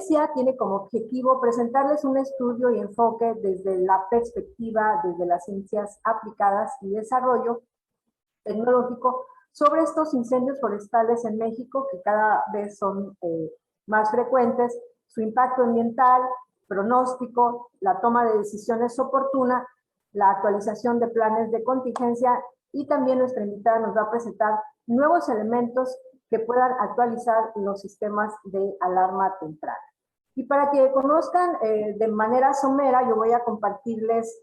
conferencia tiene como objetivo presentarles un estudio y enfoque desde la perspectiva, desde las ciencias aplicadas y desarrollo tecnológico sobre estos incendios forestales en México que cada vez son más frecuentes, su impacto ambiental, pronóstico, la toma de decisiones oportuna, la actualización de planes de contingencia y también nuestra invitada nos va a presentar nuevos elementos que puedan actualizar los sistemas de alarma temprana. Y para que conozcan de manera somera, yo voy a compartirles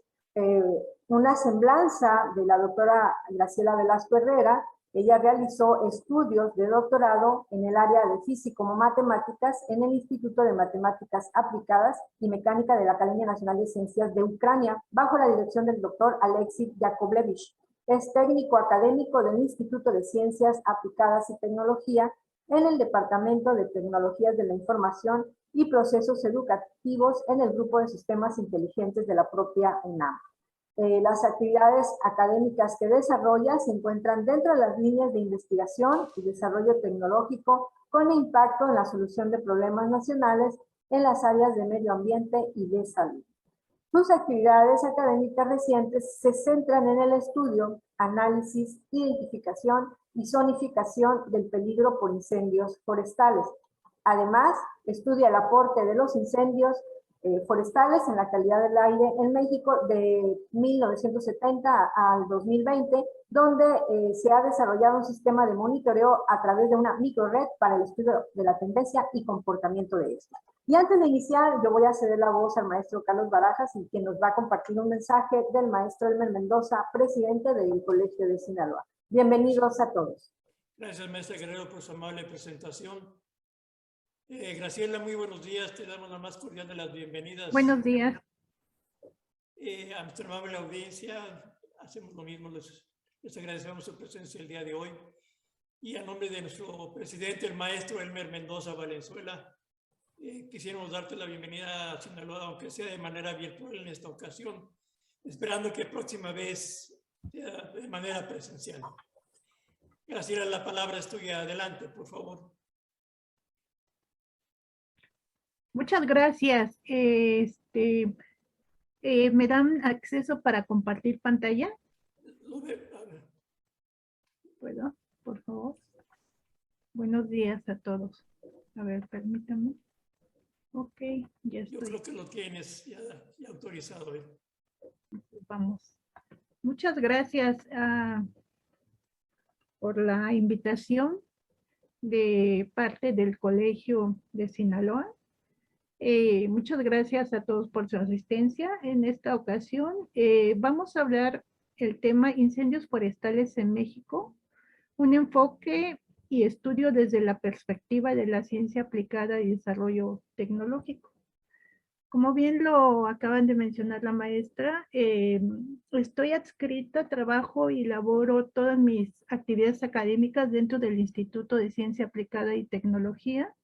una semblanza de la doctora Graciela Velasco Herrera. Ella realizó estudios de doctorado en el área de físico-matemáticas en el Instituto de Matemáticas Aplicadas y Mecánica de la Academia Nacional de Ciencias de Ucrania, bajo la dirección del doctor Alexey Yakovlevich. Es técnico académico del Instituto de Ciencias Aplicadas y Tecnología en el Departamento de Tecnologías de la Información y Procesos Educativos en el Grupo de Sistemas Inteligentes de la propia UNAM. Las actividades académicas que desarrolla se encuentran dentro de las líneas de investigación y desarrollo tecnológico con impacto en la solución de problemas nacionales en las áreas de medio ambiente y de salud. Sus actividades académicas recientes se centran en el estudio, análisis, identificación y zonificación del peligro por incendios forestales. Además, estudia el aporte de los incendios forestales en la calidad del aire en México de 1970 al 2020, donde se ha desarrollado un sistema de monitoreo a través de una microred para el estudio de la tendencia y comportamiento de esto. Y antes de iniciar, yo voy a ceder la voz al maestro Carlos Barajas, quien nos va a compartir un mensaje del maestro Elmer Mendoza, presidente del Colegio de Sinaloa. Bienvenidos a todos. Gracias, maestra Guerrero, por su amable presentación. Graciela, muy buenos días. Te damos la más cordial de las bienvenidas. Buenos días. A nuestra amable audiencia, hacemos lo mismo. Les agradecemos su presencia el día de hoy. Y a nombre de nuestro presidente, el maestro Elmer Mendoza Valenzuela, quisiéramos darte la bienvenida a Sinaloa, aunque sea de manera virtual en esta ocasión, esperando que próxima vez sea de manera presencial. Graciela, la palabra es tuya. Adelante, por favor. Muchas gracias. ¿Me dan acceso para compartir pantalla? ¿Puedo? Por favor. Buenos días a todos. A ver, permítame. Ok, ya estoy. Yo creo que lo tienes ya autorizado. Vamos. Muchas gracias por la invitación de parte del Colegio de Sinaloa. Muchas gracias a todos por su asistencia. En esta ocasión vamos a hablar el tema incendios forestales en México, un enfoque y estudio desde la perspectiva de la ciencia aplicada y desarrollo tecnológico. Como bien lo acaban de mencionar la maestra, estoy adscrita, trabajo y laboro todas mis actividades académicas dentro del Instituto de Ciencia Aplicada y Tecnología,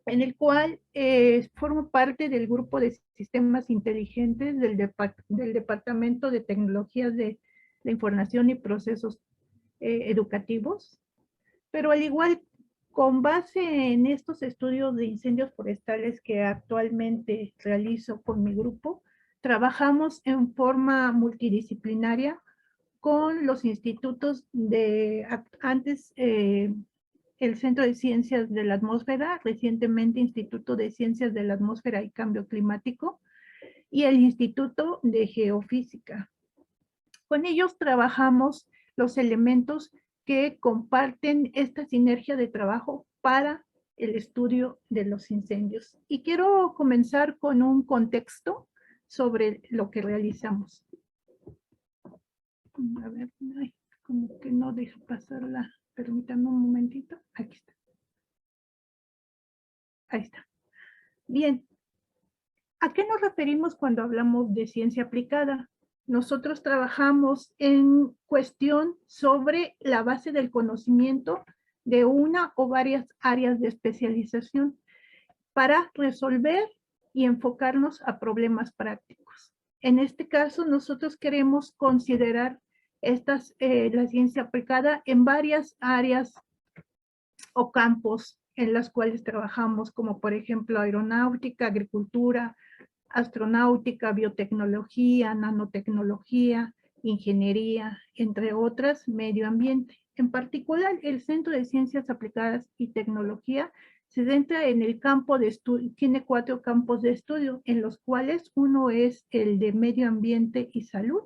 en el cual formo parte del grupo de sistemas inteligentes del Departamento de Tecnologías de la Información y Procesos Educativos. Pero al igual, con base en estos estudios de incendios forestales que actualmente realizo con mi grupo, trabajamos en forma multidisciplinaria con los institutos de antes el Centro de Ciencias de la Atmósfera, recientemente Instituto de Ciencias de la Atmósfera y Cambio Climático, y el Instituto de Geofísica. Con ellos trabajamos los elementos que comparten esta sinergia de trabajo para el estudio de los incendios. Y quiero comenzar con un contexto sobre lo que realizamos. A ver, ay, como que no deja pasar la... Permítanme un momentito. Aquí está. Ahí está. Bien. ¿A qué nos referimos cuando hablamos de ciencia aplicada? Nosotros trabajamos en cuestión sobre la base del conocimiento de una o varias áreas de especialización para resolver y enfocarnos a problemas prácticos. En este caso, nosotros queremos considerar la ciencia aplicada en varias áreas o campos en las cuales trabajamos, como por ejemplo aeronáutica, agricultura, astronáutica, biotecnología, nanotecnología, ingeniería, entre otras, medio ambiente. En particular, el Centro de Ciencias Aplicadas y Tecnología se centra en el campo de estudio, tiene 4 campos de estudio, en los cuales uno es el de medio ambiente y salud,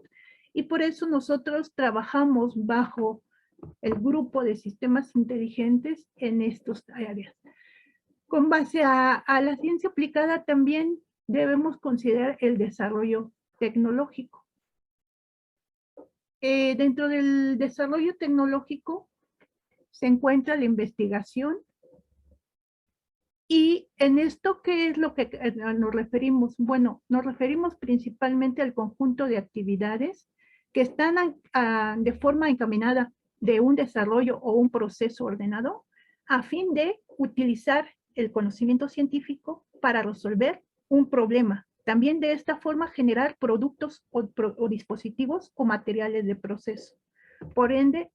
y por eso nosotros trabajamos bajo el grupo de sistemas inteligentes en estas áreas. Con base a la ciencia aplicada también debemos considerar el desarrollo tecnológico. Dentro del desarrollo tecnológico se encuentra la investigación, y en esto, ¿qué es lo que nos referimos? Bueno, nos referimos principalmente al conjunto de actividades que están de forma encaminada de un desarrollo o un proceso ordenado a fin de utilizar el conocimiento científico para resolver un problema. También de esta forma generar productos o dispositivos o materiales de proceso. Por ende,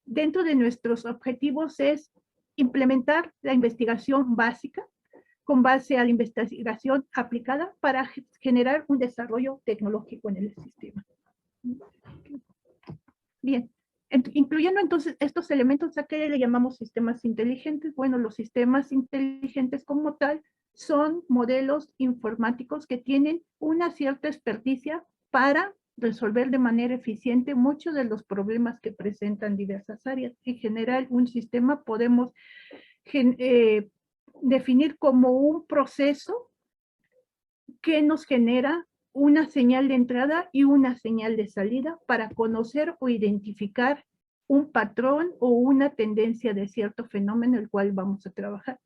dentro de nuestros objetivos es implementar la investigación básica con base a la investigación aplicada para generar un desarrollo tecnológico en el sistema. Bien, incluyendo entonces estos elementos, ¿a qué le llamamos sistemas inteligentes? Bueno, los sistemas inteligentes como tal son modelos informáticos que tienen una cierta experticia para resolver de manera eficiente muchos de los problemas que presentan diversas áreas. En general, un sistema podemos definir como un proceso que nos genera una señal de entrada y una señal de salida para conocer o identificar un patrón o una tendencia de cierto fenómeno el cual vamos a trabajar.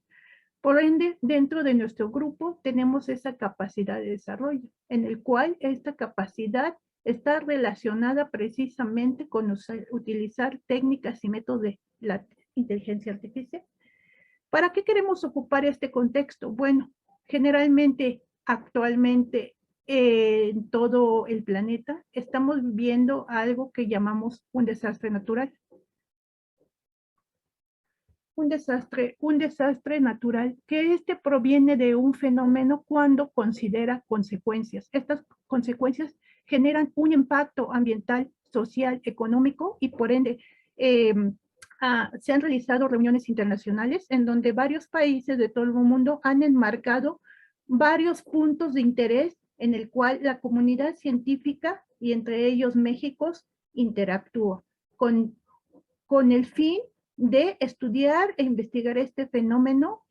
Por ende, dentro de nuestro grupo tenemos esa capacidad de desarrollo, en el cual esta capacidad está relacionada precisamente con utilizar técnicas y métodos de la inteligencia artificial. ¿Para qué queremos ocupar este contexto? Bueno, generalmente, actualmente, en todo el planeta, estamos viviendo algo que llamamos un desastre natural. Un desastre natural, que proviene de un fenómeno cuando considera consecuencias. Estas consecuencias generan un impacto ambiental, social, económico, y por ende se han realizado reuniones internacionales en donde varios países de todo el mundo han enmarcado varios puntos de interés en el cual la comunidad científica, y entre ellos México, interactúa con el fin de estudiar e investigar este fenómeno,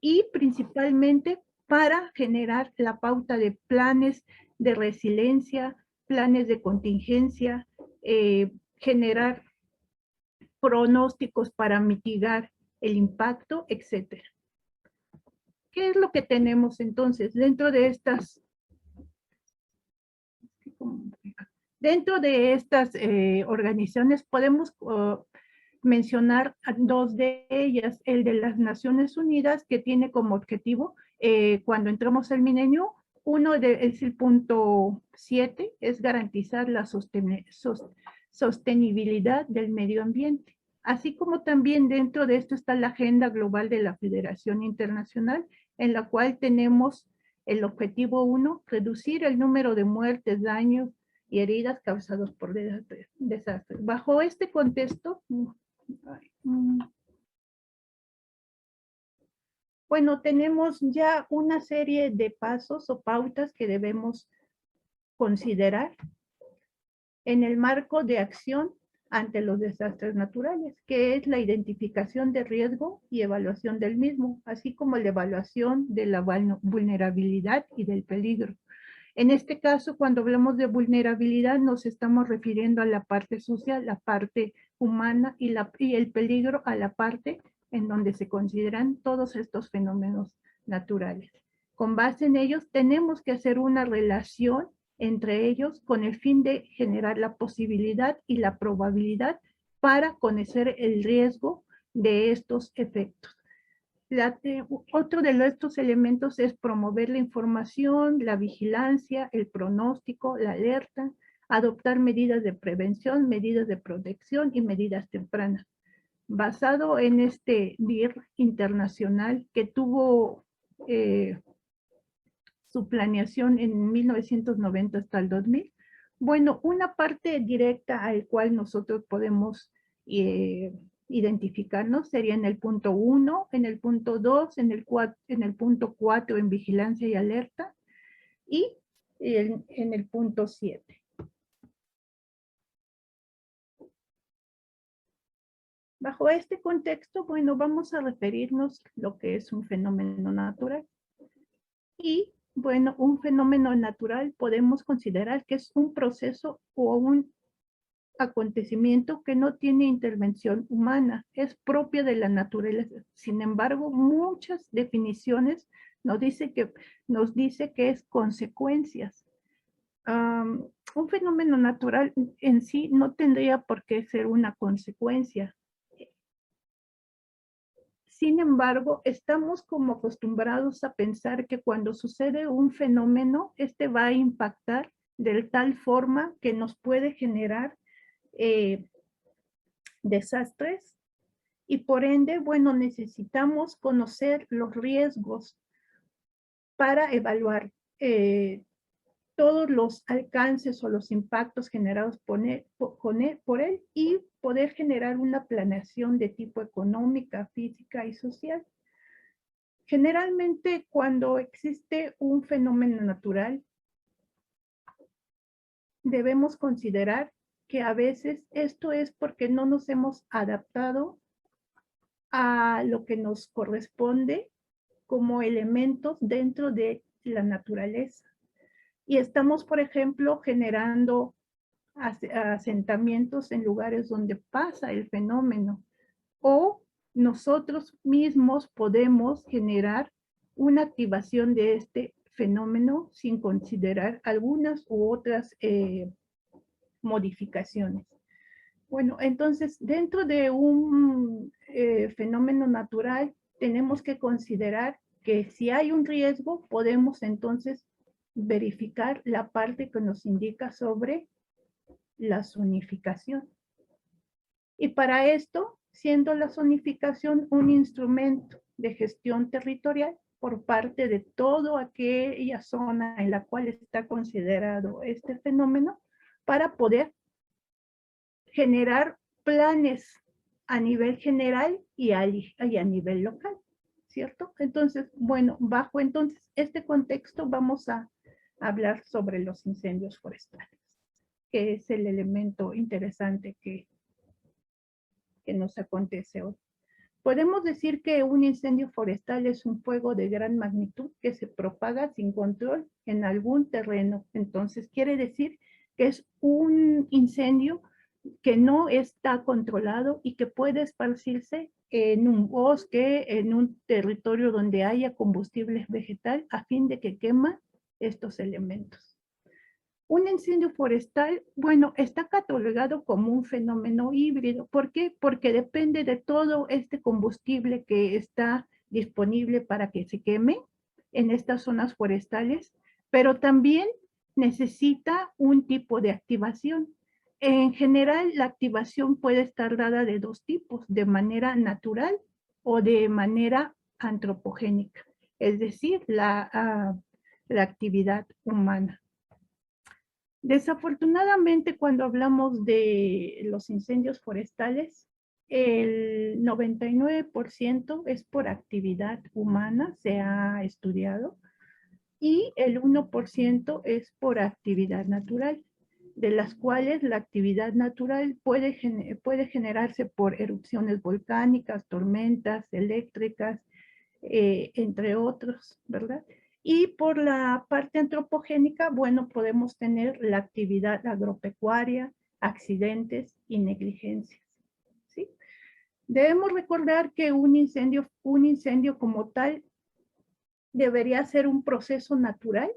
y principalmente para generar la pauta de planes de resiliencia, planes de contingencia, generar pronósticos para mitigar el impacto, etc. ¿Qué es lo que tenemos entonces dentro de estas organizaciones? Podemos mencionar 2 de ellas. El de las Naciones Unidas, que tiene como objetivo, cuando entramos al milenio, es el punto 7, es garantizar la sostenibilidad del medio ambiente. Así como también dentro de esto está la Agenda Global de la Federación Internacional, en la cual tenemos el objetivo 1, reducir el número de muertes, daños y heridas causados por desastres. Bajo este contexto, bueno, tenemos ya una serie de pasos o pautas que debemos considerar en el marco de acción ante los desastres naturales, que es la identificación de riesgo y evaluación del mismo, así como la evaluación de la vulnerabilidad y del peligro. En este caso, cuando hablamos de vulnerabilidad, nos estamos refiriendo a la parte social, la parte humana, y el peligro a la parte en donde se consideran todos estos fenómenos naturales. Con base en ellos, tenemos que hacer una relación entre ellos con el fin de generar la posibilidad y la probabilidad para conocer el riesgo de estos efectos. Otro de estos elementos es promover la información, la vigilancia, el pronóstico, la alerta, adoptar medidas de prevención, medidas de protección y medidas tempranas. basado en este DIR internacional que tuvo su planeación en 1990 hasta el 2000. Bueno, una parte directa al cual nosotros podemos identificarnos sería en el punto 1, en el punto 2, en el punto 4 en vigilancia y alerta y en el punto 7. Bajo este contexto, bueno, vamos a referirnos a lo que es un fenómeno natural. Y bueno, un fenómeno natural podemos considerar que es un proceso o un acontecimiento que no tiene intervención humana, es propia de la naturaleza. Sin embargo, muchas definiciones nos dice que es consecuencias. Un fenómeno natural en sí no tendría por qué ser una consecuencia. Sin embargo, estamos como acostumbrados a pensar que cuando sucede un fenómeno, este va a impactar de tal forma que nos puede generar desastres y por ende, bueno, necesitamos conocer los riesgos para evaluar todos los alcances o los impactos generados por él y poder generar una planeación de tipo económica, física y social. Generalmente, cuando existe un fenómeno natural, debemos considerar que a veces esto es porque no nos hemos adaptado a lo que nos corresponde como elementos dentro de la naturaleza. Y estamos, por ejemplo, generando asentamientos en lugares donde pasa el fenómeno. O nosotros mismos podemos generar una activación de este fenómeno sin considerar algunas u otras modificaciones. Bueno, entonces, dentro de un fenómeno natural, tenemos que considerar que si hay un riesgo, podemos entonces verificar la parte que nos indica sobre la zonificación. Y para esto, siendo la zonificación un instrumento de gestión territorial por parte de toda aquella zona en la cual está considerado este fenómeno, para poder generar planes a nivel general y a nivel local, ¿cierto? Entonces, bueno, bajo entonces este contexto vamos a hablar sobre los incendios forestales, que es el elemento interesante que nos acontece hoy. Podemos decir que un incendio forestal es un fuego de gran magnitud que se propaga sin control en algún terreno. Entonces, quiere decir que es un incendio que no está controlado y que puede esparcirse en un bosque, en un territorio donde haya combustible vegetal, a fin de que quema estos elementos. Un incendio forestal, bueno, está catalogado como un fenómeno híbrido. ¿Por qué? Porque depende de todo este combustible que está disponible para que se queme en estas zonas forestales, pero también necesita un tipo de activación. En general, la activación puede estar dada de dos tipos, de manera natural o de manera antropogénica, es decir, la actividad humana. Desafortunadamente, cuando hablamos de los incendios forestales, el 99% es por actividad humana, se ha estudiado, y el 1% es por actividad natural, de las cuales la actividad natural puede generarse por erupciones volcánicas, tormentas eléctricas, entre otros, ¿verdad? Y por la parte antropogénica, bueno, podemos tener la actividad agropecuaria, accidentes y negligencias, ¿sí? Debemos recordar que un incendio como tal debería ser un proceso natural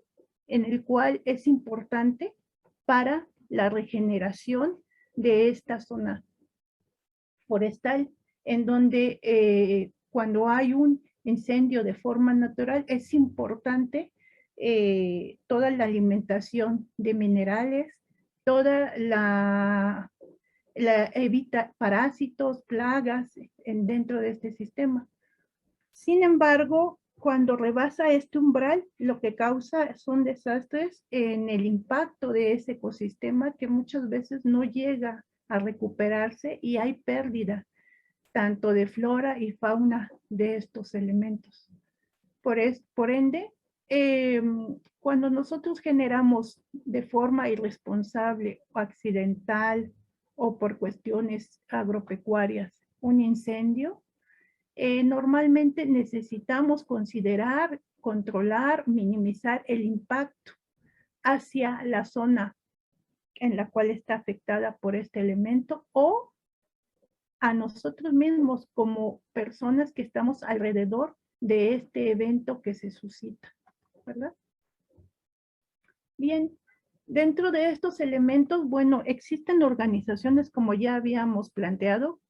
en el cual es importante para la regeneración de esta zona forestal, en donde cuando hay un incendio de forma natural es importante toda la alimentación de minerales, toda la evita parásitos, plagas dentro de este sistema. Sin embargo, cuando rebasa este umbral, lo que causa son desastres en el impacto de ese ecosistema que muchas veces no llega a recuperarse y hay pérdida tanto de flora y fauna de estos elementos. Por ende, cuando nosotros generamos de forma irresponsable o accidental o por cuestiones agropecuarias un incendio, normalmente necesitamos considerar, controlar, minimizar el impacto hacia la zona en la cual está afectada por este elemento o a nosotros mismos como personas que estamos alrededor de este evento que se suscita, ¿verdad? Bien, dentro de estos elementos, bueno, existen organizaciones como ya habíamos planteado.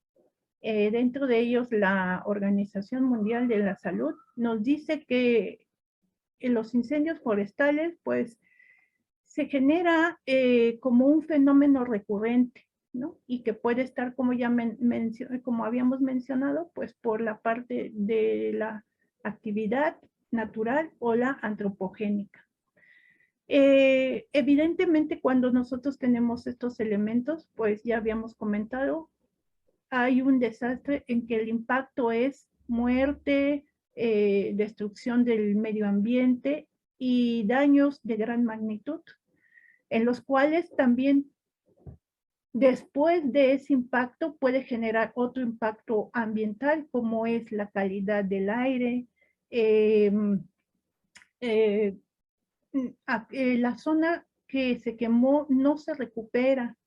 Dentro de ellos la Organización Mundial de la Salud nos dice que en los incendios forestales pues se genera como un fenómeno recurrente, ¿no? Y que puede estar, como ya como habíamos mencionado, pues por la parte de la actividad natural o la antropogénica. Evidentemente, cuando nosotros tenemos estos elementos, pues ya habíamos comentado, hay un desastre en que el impacto es muerte, destrucción del medio ambiente y daños de gran magnitud, en los cuales también después de ese impacto puede generar otro impacto ambiental, como es la calidad del aire, la zona que se quemó no se recupera.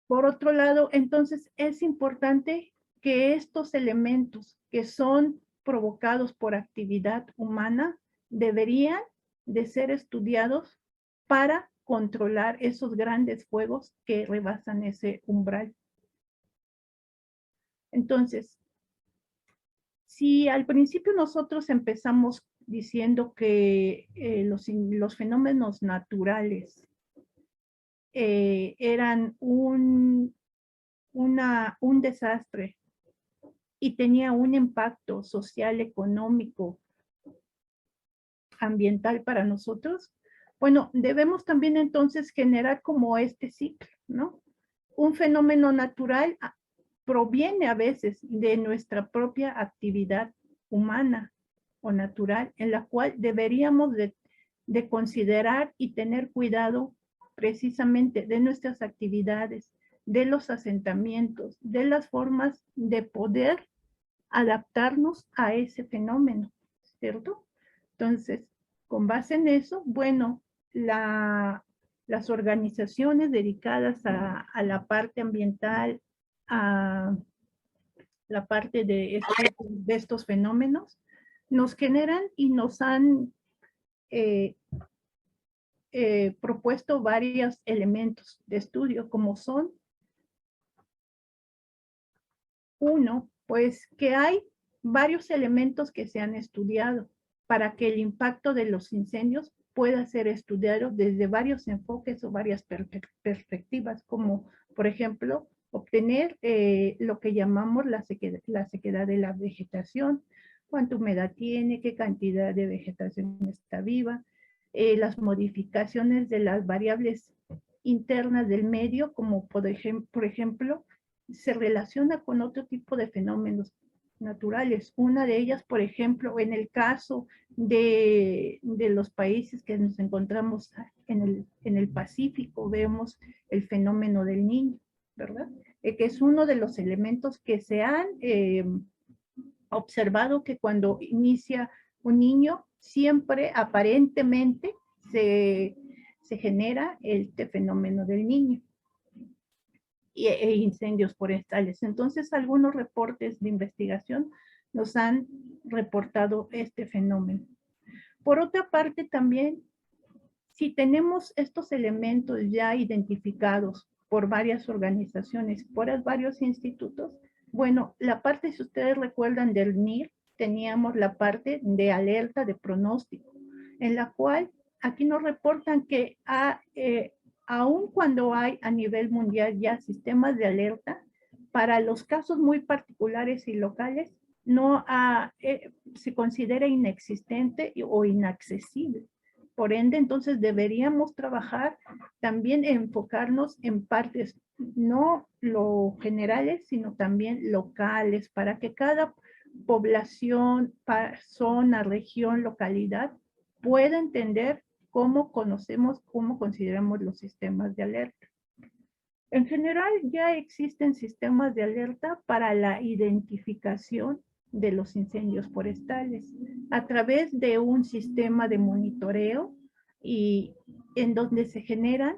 Por otro lado, entonces es importante que estos elementos que son provocados por actividad humana deberían de ser estudiados para controlar esos grandes fuegos que rebasan ese umbral. Entonces, si al principio nosotros empezamos diciendo que los fenómenos naturales eran un desastre y tenía un impacto social, económico, ambiental para nosotros, bueno, debemos también entonces generar como este ciclo, ¿no? Un fenómeno natural proviene a veces de nuestra propia actividad humana o natural, en la cual deberíamos de considerar y tener cuidado precisamente de nuestras actividades, de los asentamientos, de las formas de poder adaptarnos a ese fenómeno, ¿cierto? Entonces, con base en eso, bueno, las organizaciones dedicadas a la parte ambiental, a la parte de estos fenómenos, nos generan y nos han propuesto varios elementos de estudio, como son, uno, pues que hay varios elementos que se han estudiado para que el impacto de los incendios pueda ser estudiado desde varios enfoques o varias perspectivas, como por ejemplo, obtener lo que llamamos la sequedad de la vegetación, cuánta humedad tiene, qué cantidad de vegetación está viva, las modificaciones de las variables internas del medio, como por ejemplo, se relaciona con otro tipo de fenómenos naturales. Una de ellas, por ejemplo, en el caso de los países que nos encontramos en el Pacífico, vemos el fenómeno del Niño, ¿verdad? Que es uno de los elementos que se han observado que cuando inicia un niño, siempre aparentemente se genera este fenómeno del niño e incendios forestales. Entonces, algunos reportes de investigación nos han reportado este fenómeno. Por otra parte, también, si tenemos estos elementos ya identificados por varias organizaciones, por varios institutos, bueno, la parte, si ustedes recuerdan del NIR, teníamos la parte de alerta de pronóstico, en la cual aquí nos reportan que aun cuando hay a nivel mundial ya sistemas de alerta, para los casos muy particulares y locales, no se considera inexistente o inaccesible. Por ende, entonces deberíamos trabajar también enfocarnos en partes no lo generales, sino también locales, para que cada población, zona, región, localidad pueda entender cómo conocemos, cómo consideramos los sistemas de alerta. En general, ya existen sistemas de alerta para la identificación de los incendios forestales a través de un sistema de monitoreo y en donde se generan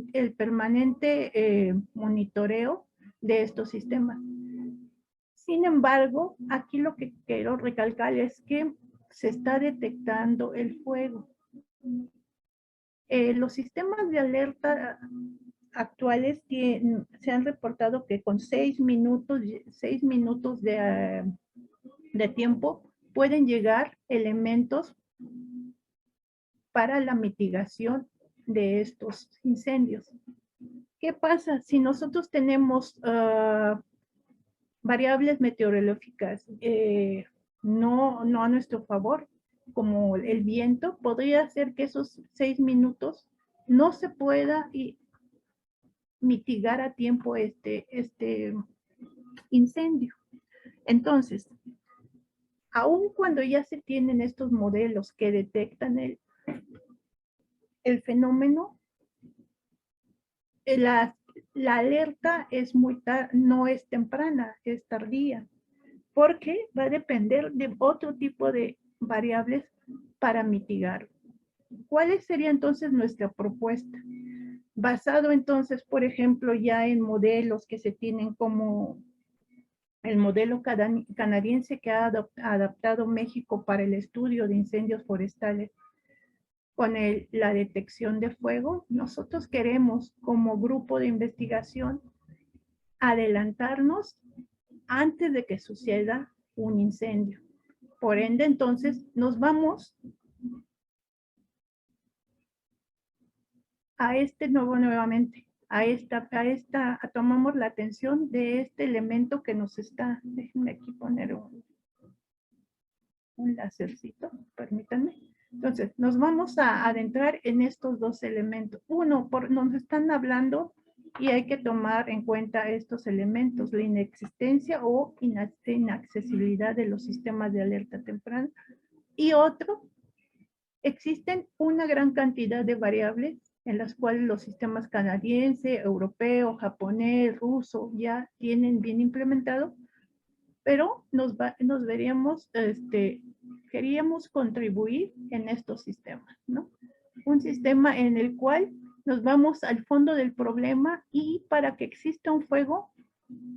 el permanente monitoreo de estos sistemas. Sin embargo, aquí lo que quiero recalcar es que se está detectando el fuego. Los sistemas de alerta actuales se han reportado que con 6 minutos de tiempo pueden llegar elementos para la mitigación de estos incendios. ¿Qué pasa? Si nosotros tenemos variables meteorológicas no a nuestro favor, como el viento, podría hacer que esos 6 minutos no se pueda mitigar a tiempo este incendio. Entonces, aun cuando ya se tienen estos modelos que detectan el fenómeno, la alerta es no es temprana, es tardía, porque va a depender de otro tipo de variables para mitigar. ¿Cuál sería entonces nuestra propuesta? Basado entonces, por ejemplo, ya en modelos que se tienen como el modelo canadiense que ha adaptado México para el estudio de incendios forestales con la detección de fuego, nosotros queremos como grupo de investigación adelantarnos antes de que suceda un incendio. Por ende, entonces, nos vamos a tomamos la atención de este elemento que nos está, déjenme aquí poner un lásercito, permítanme. Entonces, nos vamos a adentrar en estos dos elementos. Uno, nos están hablando y hay que tomar en cuenta estos elementos, la inexistencia o inaccesibilidad de los sistemas de alerta temprana. Y otro, existen una gran cantidad de variables en las cuales los sistemas canadiense, europeo, japonés, ruso ya tienen bien implementado, pero queríamos contribuir en estos sistemas, ¿no? Un sistema en el cual nos vamos al fondo del problema y para que exista un fuego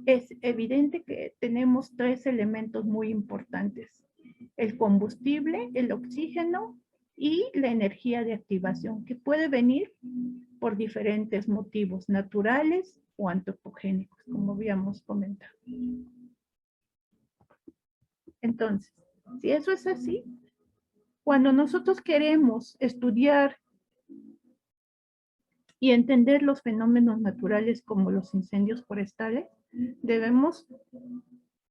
es evidente que tenemos 3 elementos muy importantes: el combustible, el oxígeno y la energía de activación, que puede venir por diferentes motivos, naturales o antropogénicos, como habíamos comentado. Entonces, si eso es así, cuando nosotros queremos estudiar y entender los fenómenos naturales como los incendios forestales, debemos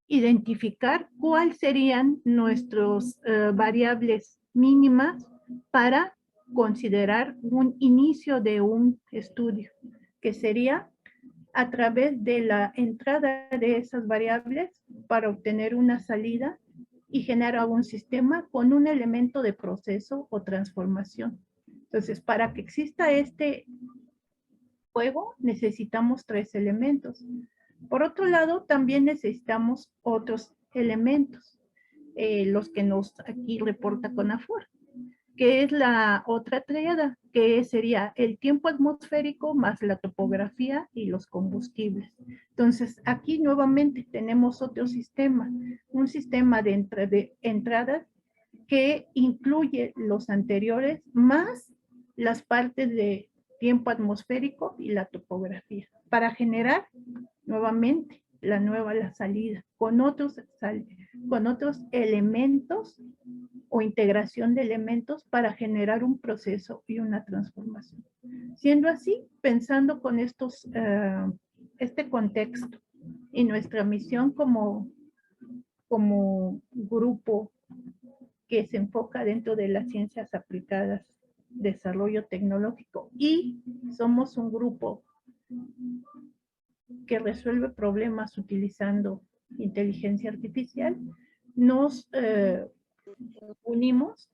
identificar cuáles serían nuestras variables mínimas para considerar un inicio de un estudio, que sería a través de la entrada de esas variables para obtener una salida y generar un sistema con un elemento de proceso o transformación. Entonces, para que exista este fuego, necesitamos 3 elementos. Por otro lado, también necesitamos otros elementos, los que nos aquí reporta CONAFOR, que es la otra tríada, que sería el tiempo atmosférico más la topografía y los combustibles. Entonces, aquí nuevamente tenemos otro sistema, un sistema de entradas que incluye los anteriores más las partes de tiempo atmosférico y la topografía, para generar nuevamente la salida con otros elementos o integración de elementos para generar un proceso y una transformación. Siendo así, pensando con este contexto y nuestra misión como grupo que se enfoca dentro de las ciencias aplicadas, desarrollo tecnológico, y somos un grupo que resuelve problemas utilizando inteligencia artificial, nos unimos,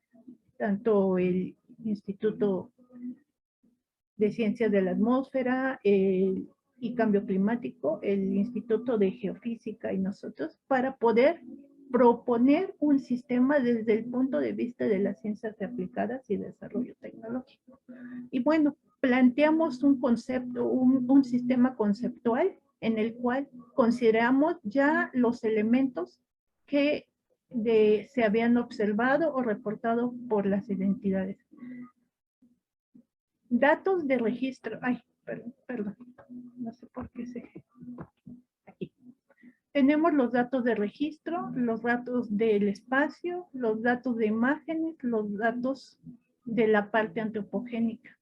tanto el Instituto de Ciencias de la Atmósfera y Cambio Climático, el Instituto de Geofísica y nosotros, para poder proponer un sistema desde el punto de vista de las ciencias aplicadas y desarrollo tecnológico. Y bueno, planteamos un concepto, un sistema conceptual en el cual consideramos ya los elementos que se habían observado o reportado por las identidades. Datos de registro. Ay, perdón. No sé por qué aquí. Tenemos los datos de registro, los datos del espacio, los datos de imágenes, los datos de la parte antropogénica.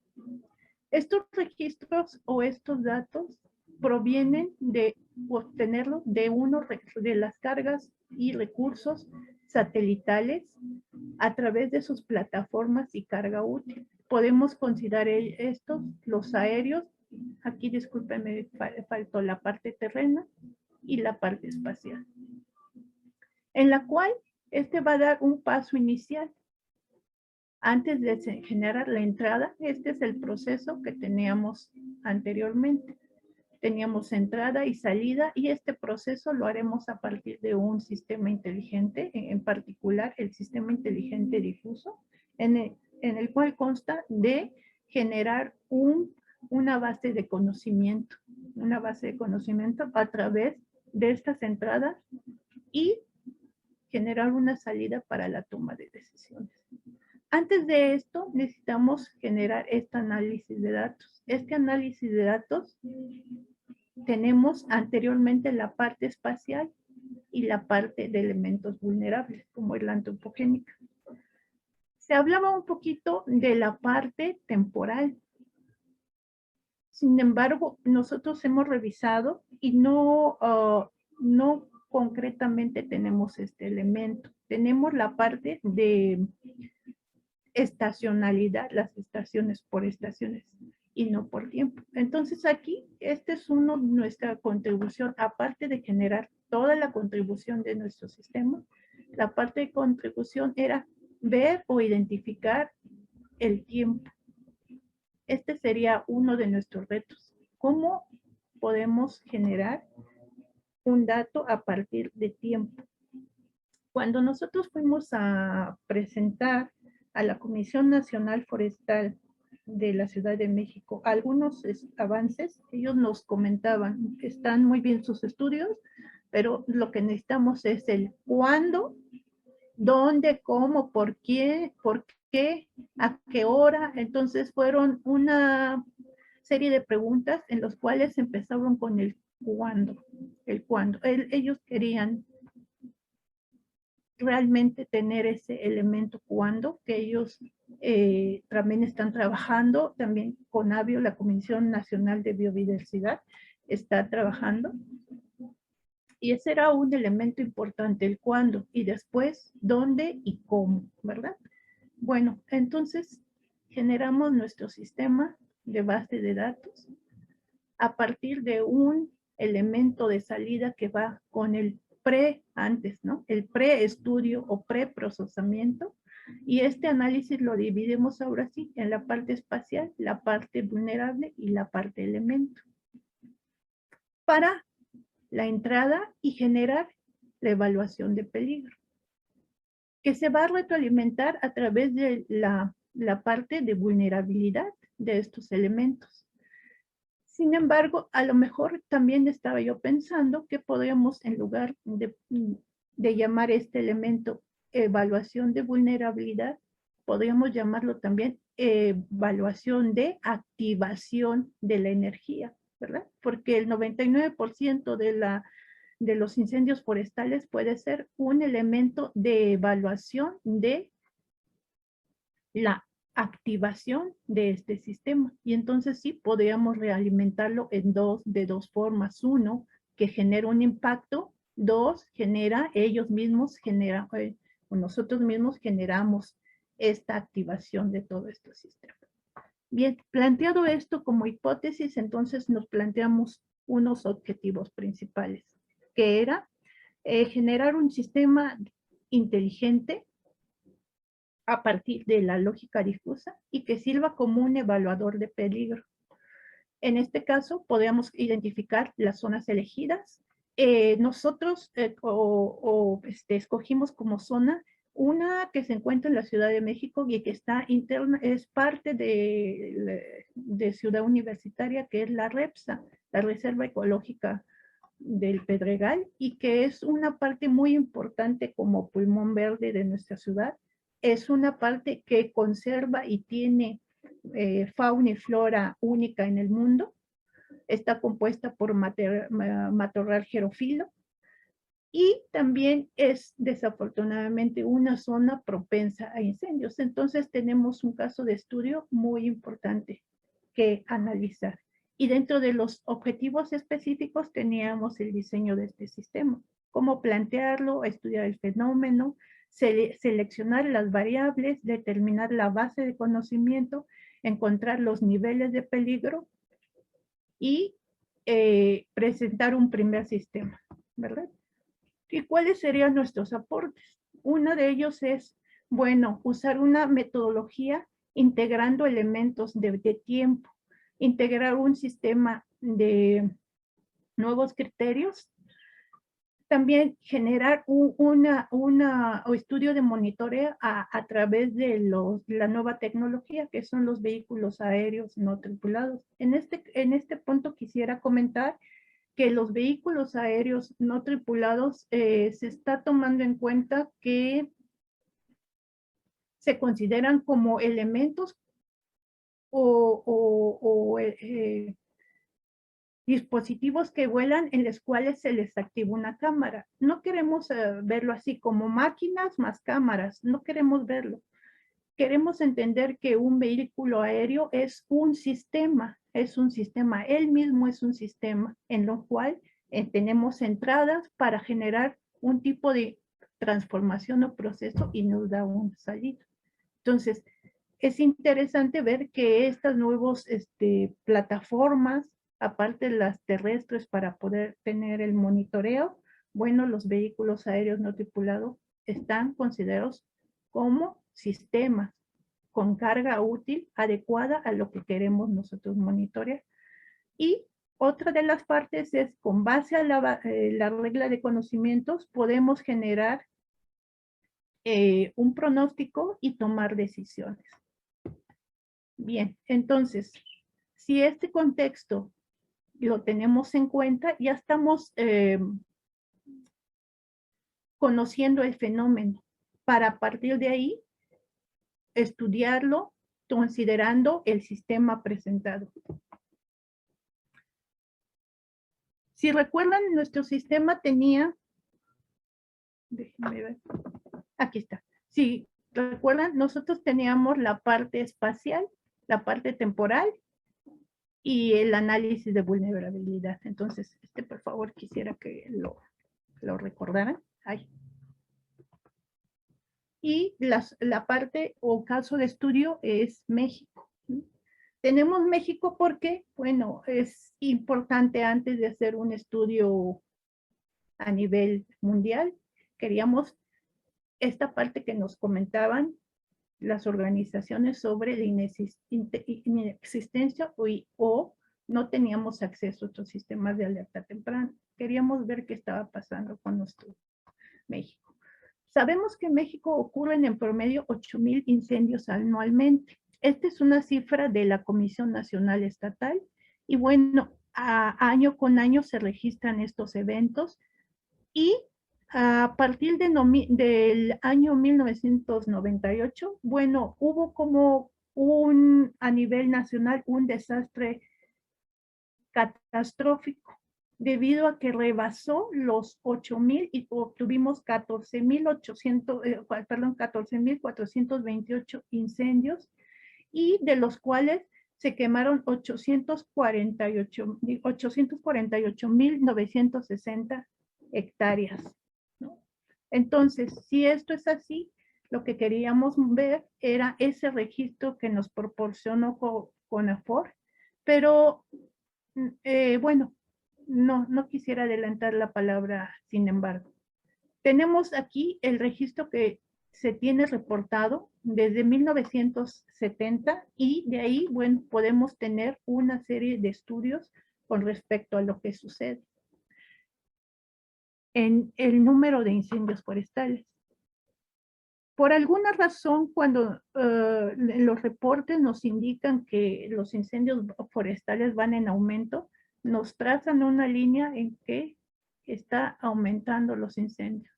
Estos registros o estos datos provienen de obtenerlos de las cargas y recursos satelitales a través de sus plataformas y carga útil. Podemos considerar estos, los aéreos, aquí discúlpenme, faltó la parte terrena y la parte espacial, en la cual va a dar un paso inicial. Antes de generar la entrada, este es el proceso que teníamos anteriormente. Teníamos entrada y salida, y este proceso lo haremos a partir de un sistema inteligente, en particular el sistema inteligente difuso, en el cual consta de generar una base de conocimiento a través de estas entradas y generar una salida para la toma de decisiones. Antes de esto, necesitamos generar este análisis de datos. Este análisis de datos, tenemos anteriormente la parte espacial y la parte de elementos vulnerables, como es la antropogénica. Se hablaba un poquito de la parte temporal. Sin embargo, nosotros hemos revisado y no concretamente tenemos este elemento. Tenemos la parte de estacionalidad, las estaciones por estaciones y no por tiempo. Entonces aquí, esta es nuestra contribución, aparte de generar toda la contribución de nuestro sistema, la parte de contribución era ver o identificar el tiempo. Este sería uno de nuestros retos. ¿Cómo podemos generar un dato a partir de tiempo? Cuando nosotros fuimos a presentar a la Comisión Nacional Forestal de la Ciudad de México algunos avances, ellos nos comentaban, están muy bien sus estudios, pero lo que necesitamos es el cuándo, dónde, cómo, por qué, a qué hora. Entonces fueron una serie de preguntas en las cuales empezaron con el cuándo. Ellos querían realmente tener ese elemento cuándo, que ellos también están trabajando, también CONABIO, la Comisión Nacional de Biodiversidad, está trabajando. Y ese era un elemento importante, el cuándo, y después dónde y cómo, ¿verdad? Bueno, entonces generamos nuestro sistema de base de datos a partir de un elemento de salida que va con el antes, ¿no? El pre-estudio o pre-procesamiento, y este análisis lo dividimos ahora sí en la parte espacial, la parte vulnerable y la parte elemento. Para la entrada y generar la evaluación de peligro, que se va a retroalimentar a través de la parte de vulnerabilidad de estos elementos. Sin embargo, a lo mejor también estaba yo pensando que podríamos, en lugar de llamar este elemento evaluación de vulnerabilidad, podríamos llamarlo también evaluación de activación de la energía, ¿verdad? Porque el 99% de los incendios forestales puede ser un elemento de evaluación de la activación de este sistema. Y entonces sí, podríamos realimentarlo de dos formas. Uno, que genera un impacto. Dos, nosotros mismos generamos esta activación de todo este sistema. Bien, planteado esto como hipótesis, entonces nos planteamos unos objetivos principales, que era generar un sistema inteligente a partir de la lógica difusa y que sirva como un evaluador de peligro. En este caso, podemos identificar las zonas elegidas. Nosotros escogimos como zona una que se encuentra en la Ciudad de México y que está interna, es parte de Ciudad Universitaria, que es la REPSA, la Reserva Ecológica del Pedregal, y que es una parte muy importante como pulmón verde de nuestra ciudad. Es una parte que conserva y tiene fauna y flora única en el mundo. Está compuesta por matorral xerófilo y también es desafortunadamente una zona propensa a incendios. Entonces tenemos un caso de estudio muy importante que analizar. Y dentro de los objetivos específicos teníamos el diseño de este sistema, cómo plantearlo, estudiar el fenómeno, seleccionar las variables, determinar la base de conocimiento, encontrar los niveles de peligro y presentar un primer sistema, ¿verdad? ¿Y cuáles serían nuestros aportes? Uno de ellos es, bueno, usar una metodología integrando elementos de tiempo, integrar un sistema de nuevos criterios, también generar un estudio de monitoreo a través de la nueva tecnología, que son los vehículos aéreos no tripulados. En este punto quisiera comentar que los vehículos aéreos no tripulados se está tomando en cuenta que se consideran como elementos o dispositivos que vuelan en los cuales se les activa una cámara. No queremos verlo así como máquinas más cámaras, no queremos verlo. Queremos entender que un vehículo aéreo es un sistema, él mismo es un sistema en lo cual tenemos entradas para generar un tipo de transformación o proceso y nos da una salida. Entonces, es interesante ver que estas nuevas plataformas, aparte de las terrestres para poder tener el monitoreo, bueno, los vehículos aéreos no tripulados están considerados como sistemas con carga útil adecuada a lo que queremos nosotros monitorear. Y otra de las partes es, con base a la regla de conocimientos, podemos generar un pronóstico y tomar decisiones. Bien, entonces, si este contexto lo tenemos en cuenta, ya estamos conociendo el fenómeno para a partir de ahí estudiarlo considerando el sistema presentado. Si recuerdan, nuestro sistema tenía, déjenme ver, aquí está. Si recuerdan, nosotros teníamos la parte espacial, la parte temporal y el análisis de vulnerabilidad. Entonces, por favor, quisiera que lo recordaran. Ahí. Y la parte o caso de estudio es México. Tenemos México porque, bueno, es importante antes de hacer un estudio a nivel mundial. Queríamos esta parte que nos comentaban las organizaciones sobre la inexistencia o no teníamos acceso a otros sistemas de alerta temprana. Queríamos ver qué estaba pasando con nuestro México. Sabemos que en México ocurren en promedio 8,000 incendios anualmente. Esta es una cifra de la Comisión Nacional Estatal y bueno, año con año se registran estos eventos y a partir del año 1998, bueno, hubo como a nivel nacional un desastre catastrófico debido a que rebasó los 8,000 y obtuvimos 14,428 incendios, y de los cuales se quemaron 848,960 hectáreas, ¿no? Entonces, si esto es así, lo que queríamos ver era ese registro que nos proporcionó CONAFOR, pero bueno, no quisiera adelantar la palabra, sin embargo. Tenemos aquí el registro que se tiene reportado desde 1970 y de ahí, bueno, podemos tener una serie de estudios con respecto a lo que sucede en el número de incendios forestales. Por alguna razón, cuando los reportes nos indican que los incendios forestales van en aumento, nos trazan una línea en que está aumentando los incendios.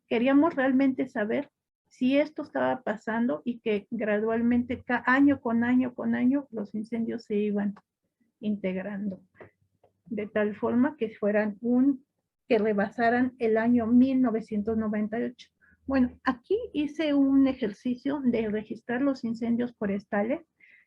Queríamos realmente saber si esto estaba pasando y que gradualmente, año con año con año, los incendios se iban integrando, de tal forma que que rebasaran el año 1998. Bueno, aquí hice un ejercicio de registrar los incendios forestales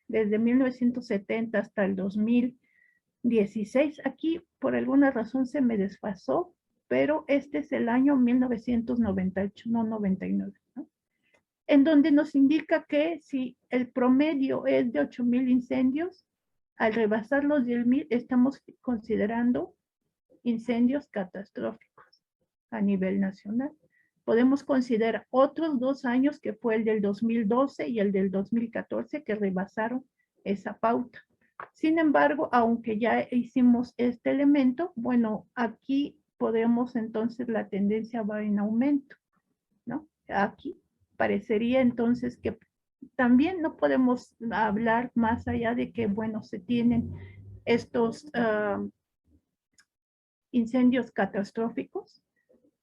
desde 1970 hasta el 2016. Aquí, por alguna razón, se me desfasó, pero este es el año 1998, no 99, ¿no? En donde nos indica que si el promedio es de 8,000 incendios, al rebasar los 10,000 estamos considerando incendios catastróficos a nivel nacional. Podemos considerar otros 2 años, que fue el del 2012 y el del 2014, que rebasaron esa pauta. Sin embargo, aunque ya hicimos este elemento, bueno, aquí podemos entonces, la tendencia va en aumento, ¿no? Aquí parecería entonces que también no podemos hablar más allá de que, bueno, se tienen estos incendios catastróficos.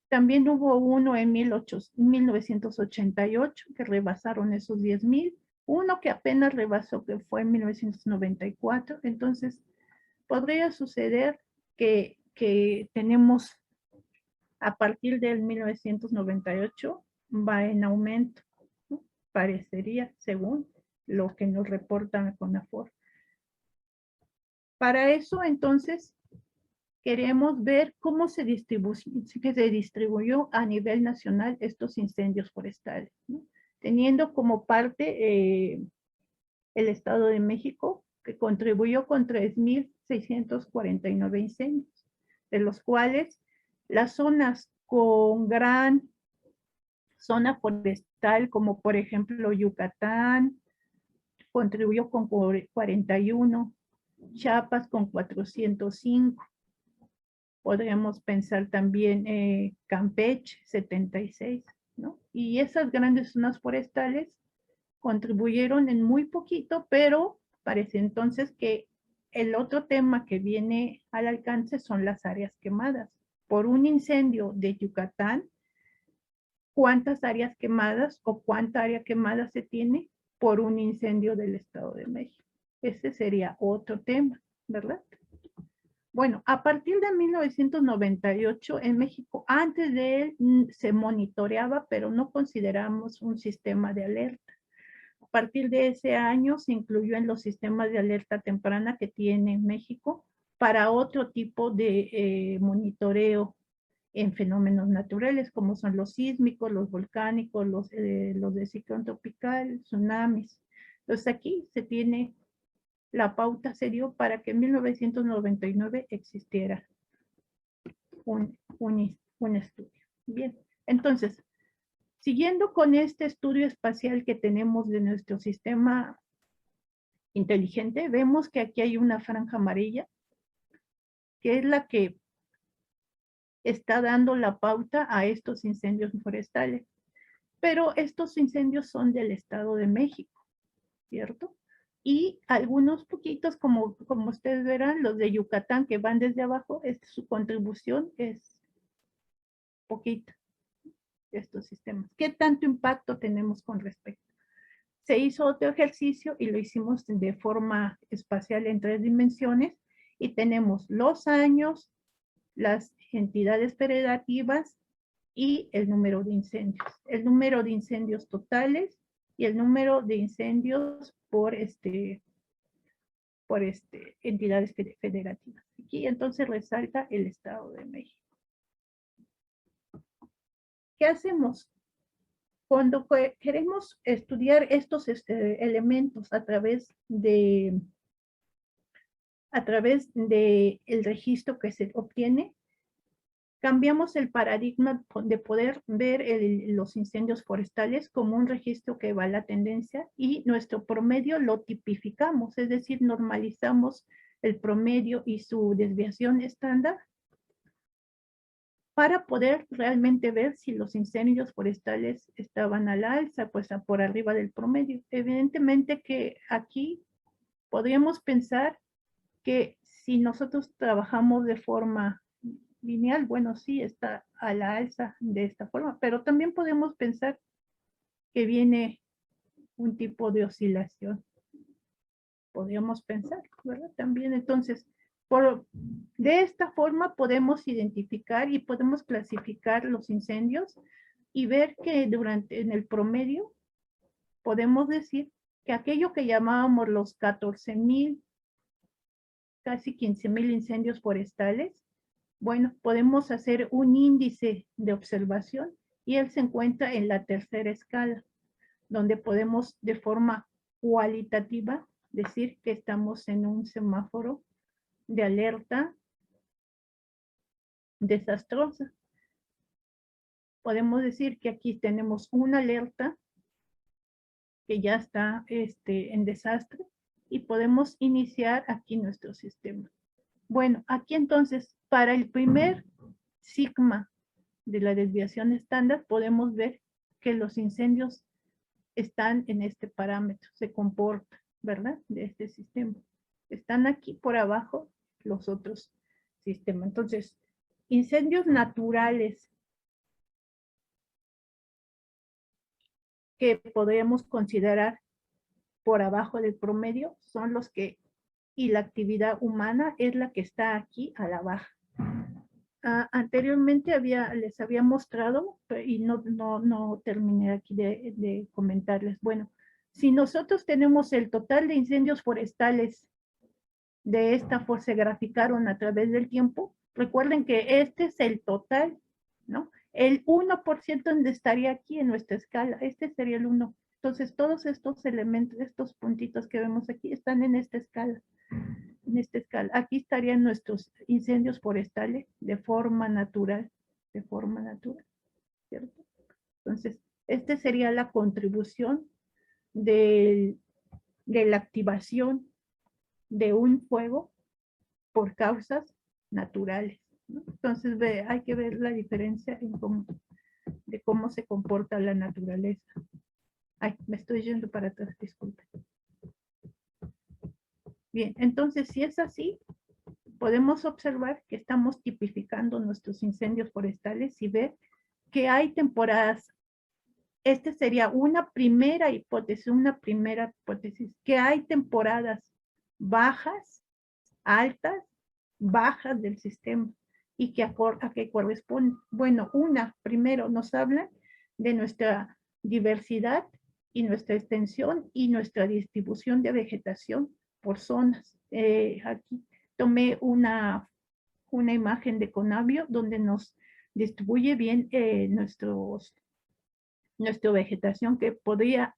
También hubo uno en 1988 que rebasaron esos 10,000, uno que apenas rebasó, que fue en 1994. Entonces, podría suceder que tenemos, a partir del 1998, va en aumento, ¿no? Parecería, según lo que nos reportan CONAFOR. Para eso, entonces, queremos ver cómo se distribuyó a nivel nacional estos incendios forestales, ¿no? Teniendo como parte el Estado de México, que contribuyó con 3,649 incendios, de los cuales las zonas con gran zona forestal, como por ejemplo Yucatán, contribuyó con 41, Chiapas con 405. Podríamos pensar también Campeche, 76, ¿no? Y esas grandes zonas forestales contribuyeron en muy poquito, pero parece entonces que el otro tema que viene al alcance son las áreas quemadas. Por un incendio de Yucatán, ¿cuántas áreas quemadas o cuánta área quemada se tiene por un incendio del Estado de México? Ese sería otro tema, ¿verdad? Bueno, a partir de 1998 en México, antes de él se monitoreaba, pero no consideramos un sistema de alerta. A partir de ese año se incluyó en los sistemas de alerta temprana que tiene México para otro tipo de monitoreo en fenómenos naturales, como son los sísmicos, los volcánicos, los de ciclón tropical, tsunamis. Entonces aquí se tiene, la pauta se dio para que en 1999 existiera un estudio. Bien, entonces, siguiendo con este estudio espacial que tenemos de nuestro sistema inteligente, vemos que aquí hay una franja amarilla, que es la que está dando la pauta a estos incendios forestales. Pero estos incendios son del Estado de México, ¿cierto? Y algunos poquitos, como ustedes verán, los de Yucatán, que van desde abajo, su contribución es poquita, estos sistemas. ¿Qué tanto impacto tenemos con respecto? Se hizo otro ejercicio y lo hicimos de forma espacial en 3 dimensiones, y tenemos los años las entidades federativas y el número de incendios. El número de incendios totales y el número de incendios por entidades federativas. Aquí entonces resalta el Estado de México. ¿Qué hacemos? Cuando queremos estudiar estos elementos a través de el registro que se obtiene, cambiamos el paradigma de poder ver los incendios forestales como un registro que va a la tendencia y nuestro promedio lo tipificamos, es decir, normalizamos el promedio y su desviación estándar para poder realmente ver si los incendios forestales estaban al alza, pues por arriba del promedio. Evidentemente que aquí podríamos pensar que si nosotros trabajamos de forma lineal, bueno, sí, está a la alza de esta forma, pero también podemos pensar que viene un tipo de oscilación. Podríamos pensar, ¿verdad? También, entonces, de esta forma podemos identificar y podemos clasificar los incendios y ver que en el promedio podemos decir que aquello que llamábamos los 14,000, casi 15,000 incendios forestales, bueno, podemos hacer un índice de observación y él se encuentra en la tercera escala, donde podemos de forma cualitativa decir que estamos en un semáforo de alerta desastrosa. Podemos decir que aquí tenemos una alerta que ya está en desastre y podemos iniciar aquí nuestro sistema. Bueno, aquí entonces, para el primer sigma de la desviación estándar, podemos ver que los incendios están en este parámetro, se comportan, ¿verdad? De este sistema. Están aquí por abajo los otros sistemas. Entonces, incendios naturales que podemos considerar por abajo del promedio son los que, y la actividad humana es la que está aquí a la baja. Anteriormente les había mostrado, y no terminé aquí de comentarles. Bueno, si nosotros tenemos el total de incendios forestales de esta forma, se graficaron a través del tiempo, recuerden que este es el total, ¿no? El 1% donde estaría aquí en nuestra escala, este sería el 1. Entonces, todos estos elementos, estos puntitos que vemos aquí, están en esta escala. En esta escala. Aquí estarían nuestros incendios forestales de forma natural, ¿cierto? Entonces, esta sería la contribución de la activación de un fuego por causas naturales, ¿no? Entonces, hay que ver la diferencia de cómo se comporta la naturaleza. Ay, me estoy yendo para atrás, disculpen. Bien, entonces, si es así, podemos observar que estamos tipificando nuestros incendios forestales y ver que hay temporadas. Esta sería una primera hipótesis, que hay temporadas bajas, altas, bajas del sistema y que a qué corresponde. Bueno, primero nos habla de nuestra diversidad y nuestra extensión y nuestra distribución de vegetación por zonas. Aquí tomé una imagen de Conavio donde nos distribuye bien nuestra vegetación, que podría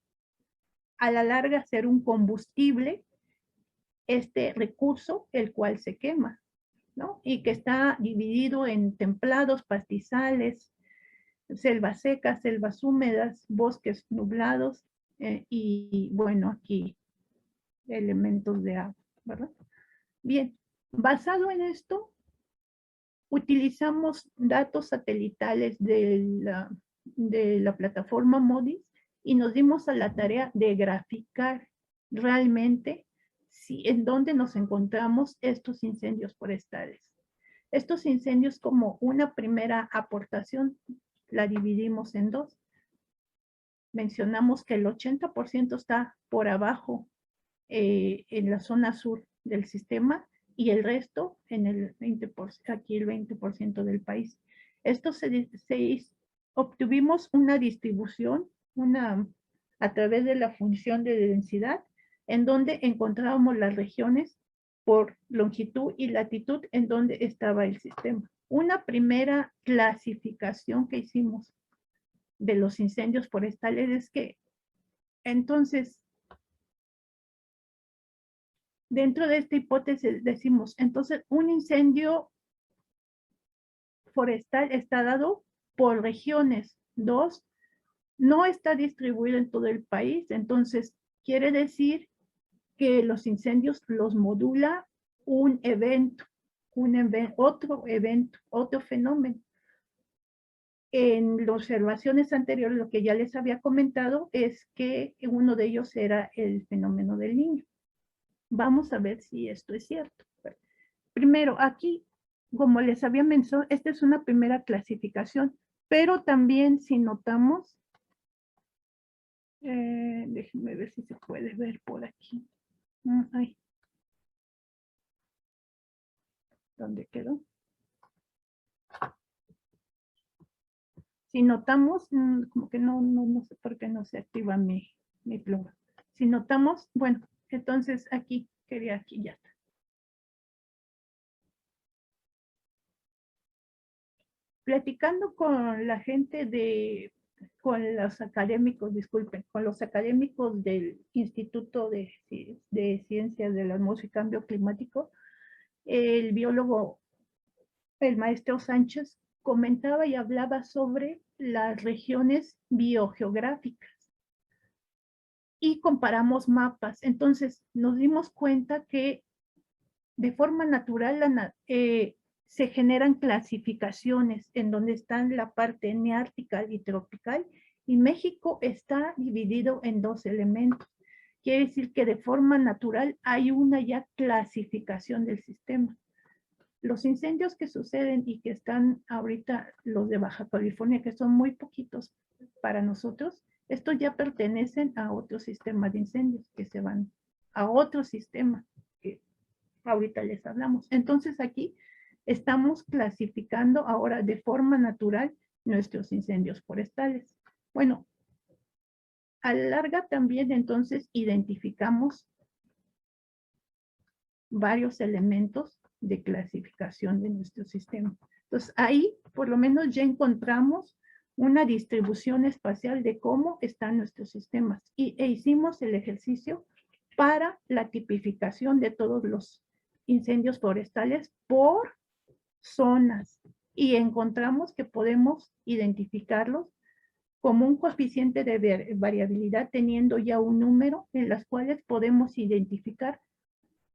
a la larga ser un combustible, este recurso, el cual se quema, ¿no? Y que está dividido en templados, pastizales, selvas secas, selvas húmedas, bosques nublados y bueno, aquí elementos de agua, ¿verdad? Bien, basado en esto, utilizamos datos satelitales de la plataforma MODIS y nos dimos a la tarea de graficar realmente en dónde nos encontramos estos incendios forestales. Estos incendios, como una primera aportación, la dividimos en dos. Mencionamos que el 80% está por abajo en la zona sur del sistema y el resto en el 20%, aquí el 20% del país. Esto obtuvimos una distribución a través de la función de densidad, en donde encontrábamos las regiones por longitud y latitud en donde estaba el sistema. Una primera clasificación que hicimos de los incendios forestales es que, entonces, dentro de esta hipótesis decimos, entonces, un incendio forestal está dado por regiones. 2, no está distribuido en todo el país, entonces quiere decir que los incendios los modula un evento, otro fenómeno. En las observaciones anteriores, lo que ya les había comentado es que uno de ellos era el fenómeno del Niño. Vamos a ver si esto es cierto. Primero, aquí, como les había mencionado, esta es una primera clasificación, pero también si notamos, déjenme ver si se puede ver por aquí. Ay. ¿Dónde quedó? Si notamos, como que no sé por qué no se activa mi pluma. Si notamos, bueno, entonces aquí ya está. Platicando con la gente con los académicos, disculpen, con los académicos del Instituto de Ciencias de la Atmósfera y Cambio Climático, el biólogo, el maestro Sánchez, comentaba y hablaba sobre las regiones biogeográficas y comparamos mapas. Entonces nos dimos cuenta que de forma natural se generan clasificaciones en donde están la parte neártica y tropical, y México está dividido en 2 elementos. Quiere decir que de forma natural hay una ya clasificación del sistema. Los incendios que suceden y que están ahorita, los de Baja California, que son muy poquitos para nosotros, estos ya pertenecen a otro sistema de incendios, que se van a otro sistema, que ahorita les hablamos. Entonces aquí estamos clasificando ahora de forma natural nuestros incendios forestales. Bueno, a la larga también entonces identificamos varios elementos de clasificación de nuestro sistema. Entonces ahí por lo menos ya encontramos una distribución espacial de cómo están nuestros sistemas e hicimos el ejercicio para la tipificación de todos los incendios forestales por zonas y encontramos que podemos identificarlos como un coeficiente de variabilidad teniendo ya un número en las cuales podemos identificar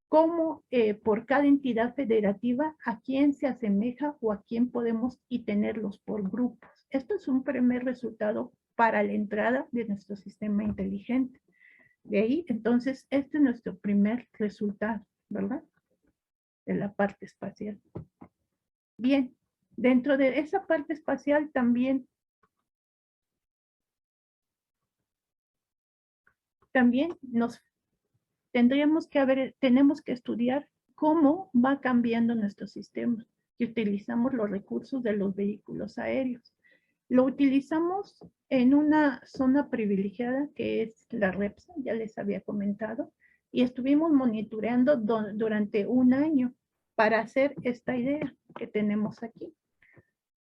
cómo por cada entidad federativa a quién se asemeja o a quién podemos y tenerlos por grupos. Esto es un primer resultado para la entrada de nuestro sistema inteligente. De ahí, entonces, este es nuestro primer resultado, ¿verdad? De la parte espacial. Bien, dentro de esa parte espacial también tenemos que estudiar cómo va cambiando nuestro sistema y utilizamos los recursos de los vehículos aéreos. Lo utilizamos en una zona privilegiada que es la REPSA, ya les había comentado, y estuvimos monitoreando durante un año para hacer esta idea que tenemos aquí,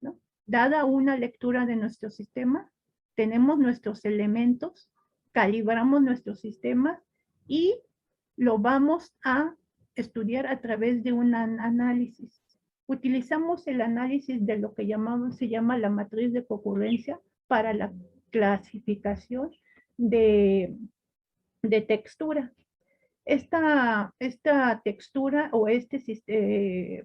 ¿no? Dada una lectura de nuestro sistema, tenemos nuestros elementos, calibramos nuestro sistema y lo vamos a estudiar a través de un análisis. Utilizamos el análisis de lo que se llama la matriz de concurrencia para la clasificación de textura. Esta textura o esta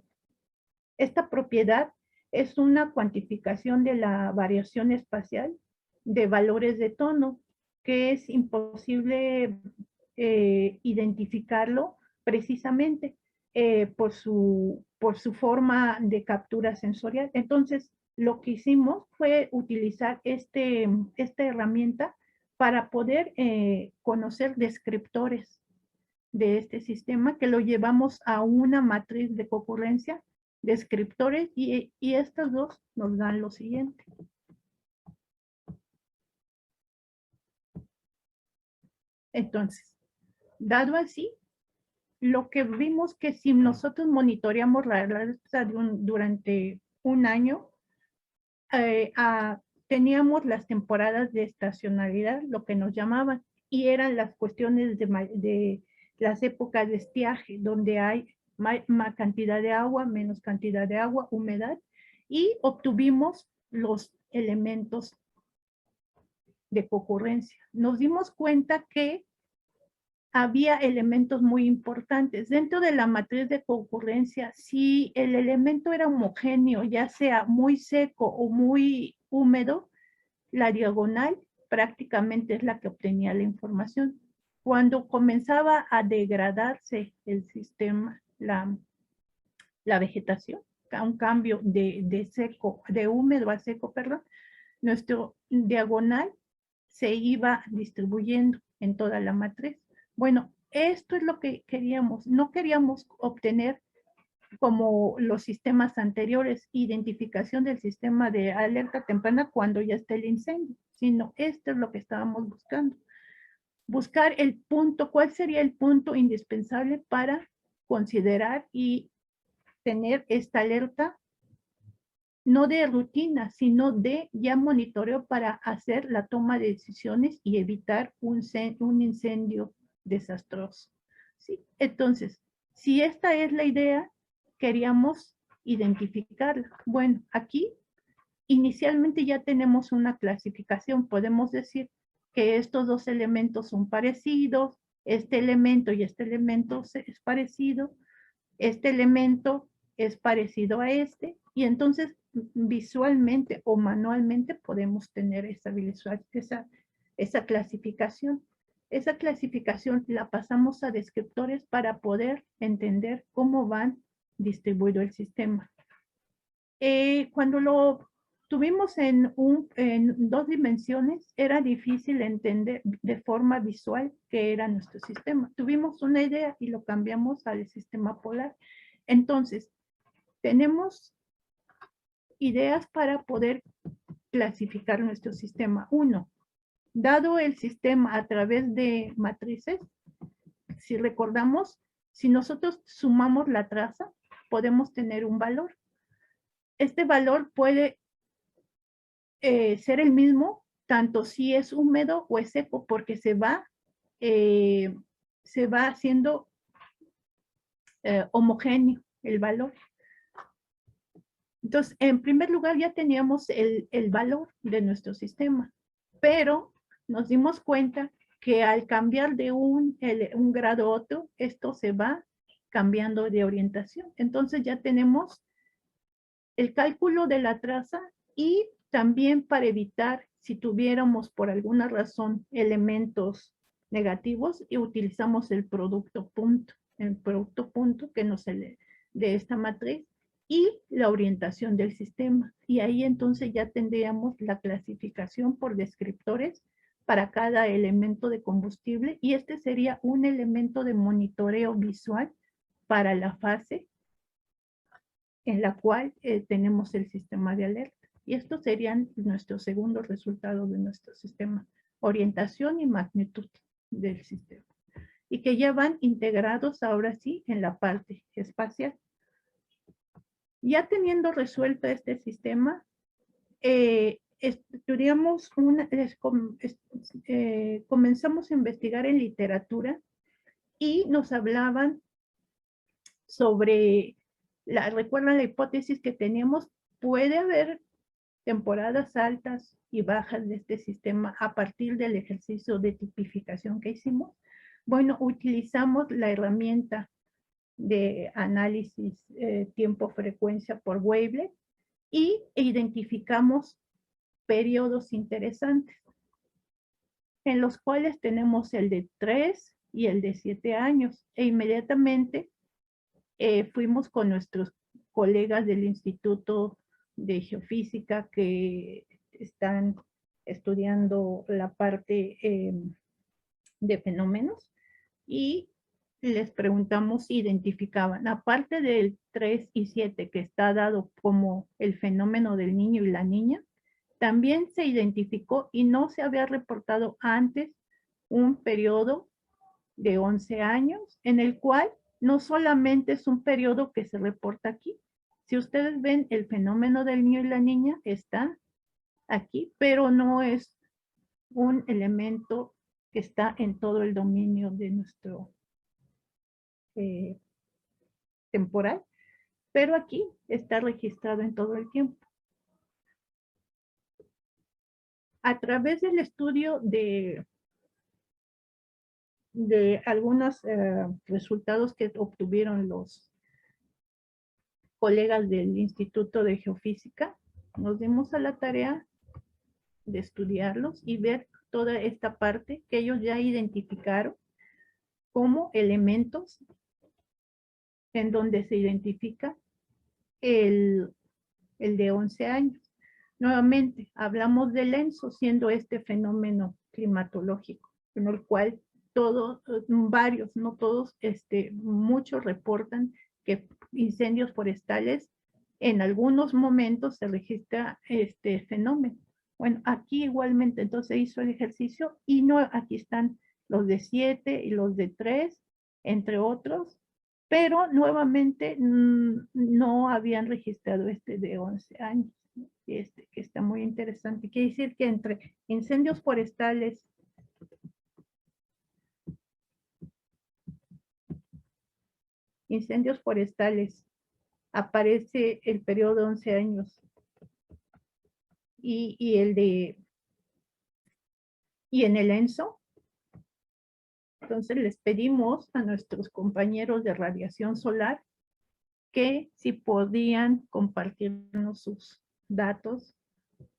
propiedad es una cuantificación de la variación espacial de valores de tono, que es imposible identificarlo precisamente por su forma de captura sensorial. Entonces, lo que hicimos fue utilizar esta herramienta para poder conocer descriptores de este sistema, que lo llevamos a una matriz de concurrencia, descriptores, y estas dos nos dan lo siguiente. Entonces, dado así, lo que vimos que si nosotros monitoreamos la alerta durante un año, teníamos las temporadas de estacionalidad, lo que nos llamaban, y eran las cuestiones de las épocas de estiaje, donde hay más cantidad de agua, menos cantidad de agua, humedad, y obtuvimos los elementos de concurrencia. Nos dimos cuenta que había elementos muy importantes. Dentro de la matriz de concurrencia, si el elemento era homogéneo, ya sea muy seco o muy húmedo, la diagonal prácticamente es la que obtenía la información. Cuando comenzaba a degradarse el sistema, la vegetación, un cambio de húmedo a seco, perdón, nuestro diagonal se iba distribuyendo en toda la matriz. Bueno, esto es lo que queríamos. No queríamos obtener, como los sistemas anteriores, identificación del sistema de alerta temprana cuando ya está el incendio, sino esto es lo que estábamos buscando. Buscar el punto, ¿cuál sería el punto indispensable para considerar y tener esta alerta no de rutina, sino de ya monitoreo para hacer la toma de decisiones y evitar un incendio desastroso? ¿Sí? Entonces, si esta es la idea, queríamos identificarla. Bueno, aquí inicialmente ya tenemos una clasificación. Podemos decir que estos dos elementos son parecidos, este elemento y este elemento es parecido, este elemento es parecido a este, y entonces visualmente o manualmente podemos tener esa clasificación. Esa clasificación la pasamos a descriptores para poder entender cómo van distribuido el sistema. Cuando lo tuvimos en dos dimensiones, era difícil entender de forma visual qué era nuestro sistema. Tuvimos una idea y lo cambiamos al sistema polar. Entonces, tenemos ideas para poder clasificar nuestro sistema. Uno, dado el sistema a través de matrices, si recordamos, si nosotros sumamos la traza, podemos tener un valor. Este valor puede ser el mismo, tanto si es húmedo o es seco, porque se va haciendo homogéneo el valor. Entonces, en primer lugar, ya teníamos el valor de nuestro sistema, pero nos dimos cuenta que al cambiar de un grado a otro, esto se va cambiando de orientación. Entonces ya tenemos el cálculo de la traza, y también para evitar, si tuviéramos por alguna razón elementos negativos, y utilizamos el producto punto que nos de esta matriz, y la orientación del sistema. Y ahí entonces ya tendríamos la clasificación por descriptores para cada elemento de combustible, y este sería un elemento de monitoreo visual para la fase en la cual tenemos el sistema de alerta. Y estos serían nuestros segundos resultados de nuestro sistema: orientación y magnitud del sistema. Y que ya van integrados ahora sí en la parte espacial. Ya teniendo resuelto este sistema, comenzamos a investigar en literatura, y nos hablaban sobre, recuerdan la hipótesis que teníamos, puede haber temporadas altas y bajas de este sistema a partir del ejercicio de tipificación que hicimos. Bueno, utilizamos la herramienta de análisis tiempo-frecuencia por Wavelet, y identificamos periodos interesantes, en los cuales tenemos el de 3 y el de 7 años, e inmediatamente fuimos con nuestros colegas del Instituto de Geofísica que están estudiando la parte de fenómenos, y les preguntamos si identificaban, aparte del 3 y 7 que está dado como el fenómeno del niño y la niña, también se identificó y no se había reportado antes un periodo de 11 años en el cual no solamente es un periodo que se reporta aquí. Si ustedes ven, el fenómeno del niño y la niña está aquí, pero no es un elemento que está en todo el dominio de nuestro temporal, pero aquí está registrado en todo el tiempo. A través del estudio de algunos resultados que obtuvieron los colegas del Instituto de Geofísica, nos dimos a la tarea de estudiarlos y ver toda esta parte que ellos ya identificaron como elementos en donde se identifica el de 11 años. Nuevamente, hablamos del ENSO siendo este fenómeno climatológico, en el cual todos, varios, no todos, muchos reportan que incendios forestales en algunos momentos se registra este fenómeno. Bueno, aquí igualmente entonces se hizo el ejercicio y no, aquí están los de 7 y los de 3, entre otros, pero nuevamente no habían registrado este de 11 años, que está muy interesante. Quiere decir que entre incendios forestales aparece el periodo de 11 años y en el ENSO. Entonces les pedimos a nuestros compañeros de radiación solar que si podían compartirnos sus datos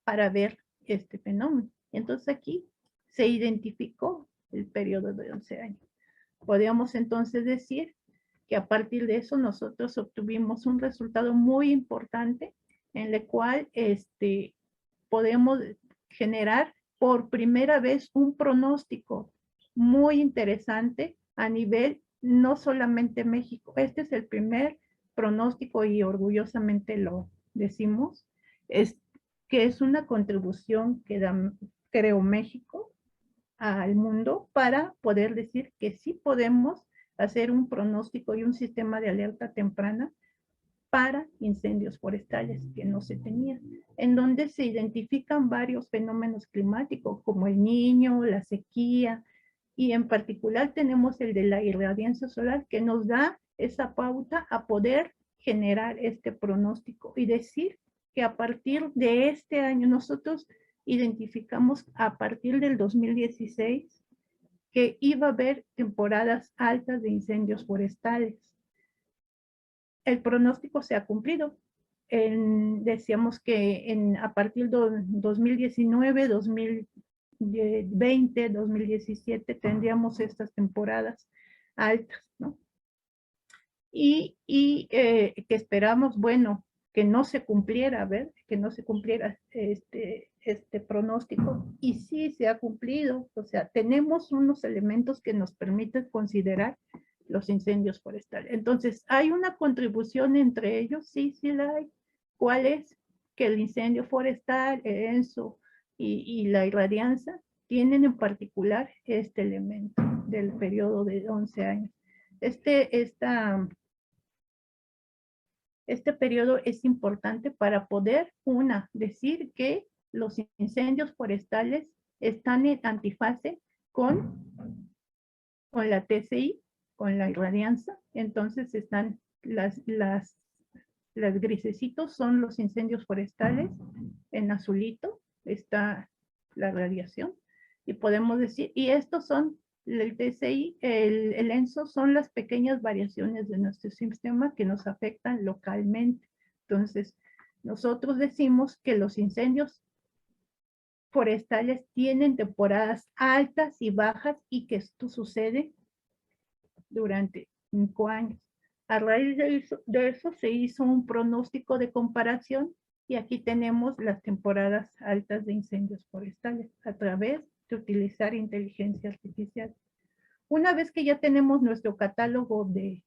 para ver este fenómeno. Entonces aquí se identificó el periodo de 11 años. Podríamos entonces decir que a partir de eso nosotros obtuvimos un resultado muy importante en el cual podemos generar por primera vez un pronóstico muy interesante a nivel no solamente México. Este es el primer pronóstico y orgullosamente lo decimos, que es una contribución que da, creo, México al mundo para poder decir que sí podemos hacer un pronóstico y un sistema de alerta temprana para incendios forestales que no se tenían, en donde se identifican varios fenómenos climáticos como el Niño, la sequía, y en particular tenemos el de la irradiancia solar que nos da esa pauta a poder generar este pronóstico y decir que a partir de este año nosotros identificamos a partir del 2016 que iba a haber temporadas altas de incendios forestales. El pronóstico se ha cumplido. Decíamos que a partir de 2019, 2020, 2017 tendríamos estas temporadas altas, ¿no? Y que esperamos, bueno, que no se cumpliera, ¿ver? Que no se cumpliera este pronóstico, y sí se ha cumplido. O sea, tenemos unos elementos que nos permiten considerar los incendios forestales. Entonces, ¿hay una contribución entre ellos? Sí, sí la hay. ¿Cuál es? Que el incendio forestal, el ENSO y la irradianza tienen en particular este elemento del periodo de 11 años. Este periodo es importante para poder, decir que los incendios forestales están en antifase con la TCI, con la irradianza. Entonces están las grisecitos son los incendios forestales, en azulito está la radiación, y podemos decir, y estos son el TCI, el ENSO, son las pequeñas variaciones de nuestro sistema que nos afectan localmente. Entonces, nosotros decimos que los incendios forestales tienen temporadas altas y bajas y que esto sucede durante 5 años. A raíz de eso se hizo un pronóstico de comparación y aquí tenemos las temporadas altas de incendios forestales a través de utilizar inteligencia artificial. una vez que ya tenemos nuestro catálogo de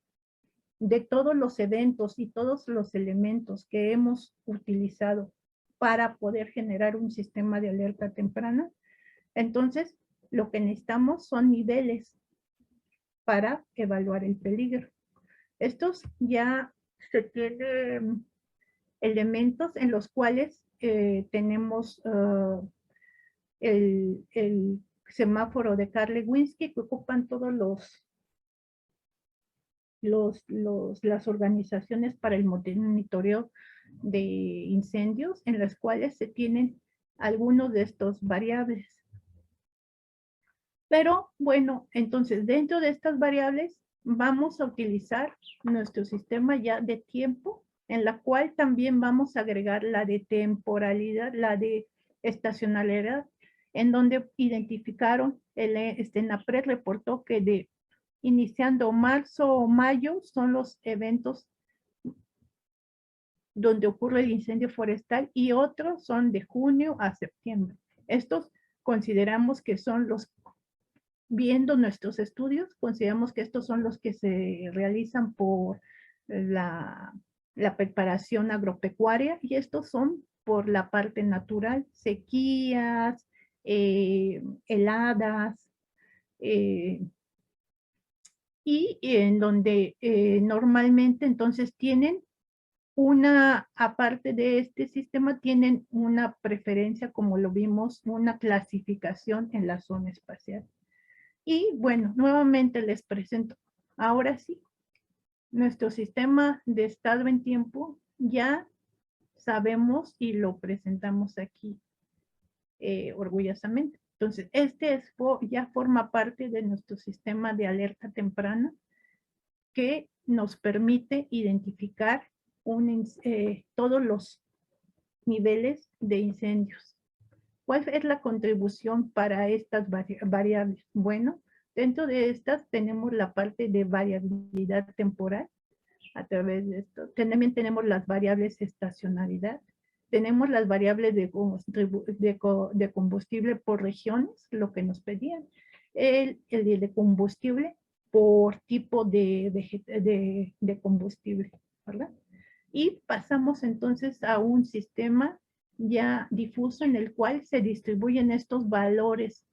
todos los eventos y todos los elementos que hemos utilizado para poder generar un sistema de alerta temprana, entonces lo que necesitamos son niveles para evaluar el peligro. Estos ya se tienen elementos en los cuales tenemos el semáforo de Karle-Winsky, que ocupan todos las organizaciones para el monitoreo de incendios, en las cuales se tienen algunos de estos variables. Pero bueno, entonces dentro de estas variables vamos a utilizar nuestro sistema ya de tiempo, en la cual también vamos a agregar la de temporalidad, la de estacionalidad, en donde identificaron, NAPRED reportó que de iniciando marzo o mayo son los eventos donde ocurre el incendio forestal, y otros son de junio a septiembre. Estos consideramos que son los, viendo nuestros estudios, consideramos que estos son los que se realizan por la preparación agropecuaria, y estos son por la parte natural, sequías, heladas, y en donde normalmente entonces tienen una, aparte de este sistema, tienen una preferencia, como lo vimos, una clasificación en la zona espacial. Y bueno, nuevamente les presento, ahora sí, nuestro sistema de estado en tiempo ya sabemos y lo presentamos aquí orgullosamente. Entonces, ya forma parte de nuestro sistema de alerta temprana que nos permite identificar todos los niveles de incendios. ¿Cuál es la contribución para estas variables? Bueno, dentro de estas tenemos la parte de variabilidad temporal. A través de esto también tenemos las variables estacionalidad. Tenemos las variables de combustible por regiones, lo que nos pedían. El de combustible por tipo de combustible, ¿verdad? Y pasamos entonces a un sistema ya difuso en el cual se distribuyen estos valores.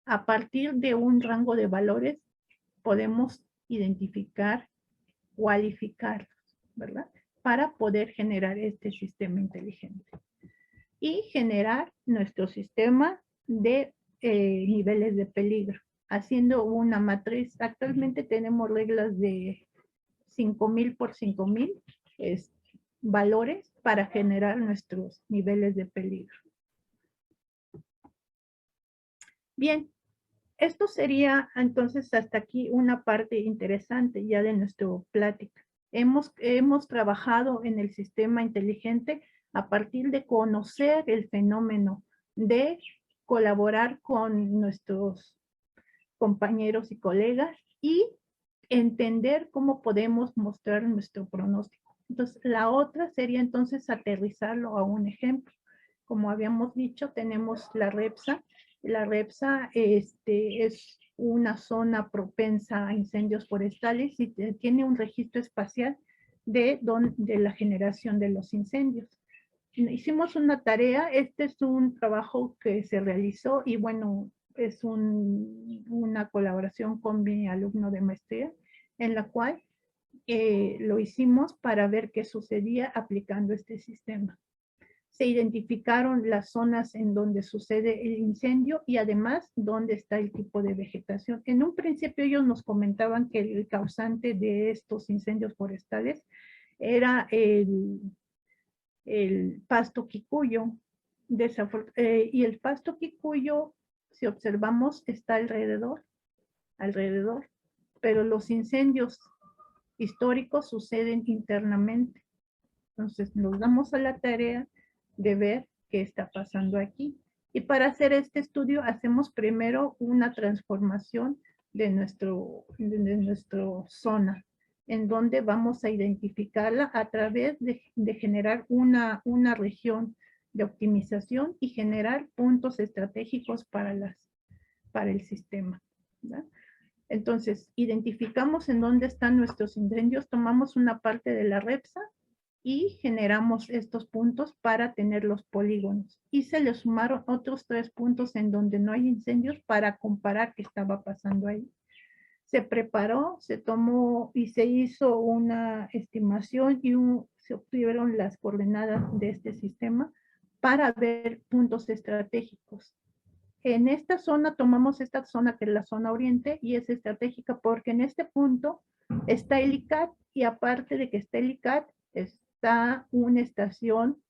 A partir de un rango de valores podemos identificar, cualificarlos, ¿verdad? Para poder generar este sistema inteligente. Y generar nuestro sistema de niveles de peligro, haciendo una matriz. Actualmente tenemos reglas de 5,000 por 5,000 valores para generar nuestros niveles de peligro. Bien, esto sería entonces hasta aquí una parte interesante ya de nuestra plática. Hemos trabajado en el sistema inteligente a partir de conocer el fenómeno, de colaborar con nuestros compañeros y colegas y entender cómo podemos mostrar nuestro pronóstico. Entonces, la otra sería entonces aterrizarlo a un ejemplo. Como habíamos dicho, tenemos la REPSA. La REPSA es una zona propensa a incendios forestales y tiene un registro espacial de la generación de los incendios. Hicimos una tarea, este es un trabajo que se realizó y bueno, es una colaboración con mi alumno de maestría, en la cual lo hicimos para ver qué sucedía aplicando este sistema. Se identificaron las zonas en donde sucede el incendio y además dónde está el tipo de vegetación. En un principio ellos nos comentaban que el causante de estos incendios forestales era el pasto quicuyo. Y el pasto quicuyo, si observamos, está alrededor, pero los incendios históricos suceden internamente. Entonces nos damos a la tarea de ver qué está pasando aquí. Y para hacer este estudio hacemos primero una transformación de nuestra zona, en donde vamos a identificarla a través de generar una región de optimización y generar puntos estratégicos para el sistema, ¿verdad? Entonces, identificamos en dónde están nuestros incendios, tomamos una parte de la REPSA y generamos estos puntos para tener los polígonos. Y se le sumaron otros 3 puntos en donde no hay incendios para comparar qué estaba pasando ahí. Se preparó, se tomó y se hizo una estimación y se obtuvieron las coordenadas de este sistema para ver puntos estratégicos. En esta zona, tomamos esta zona que es la zona oriente y es estratégica porque en este punto está el ICAT y aparte de que está el ICAT, está una estación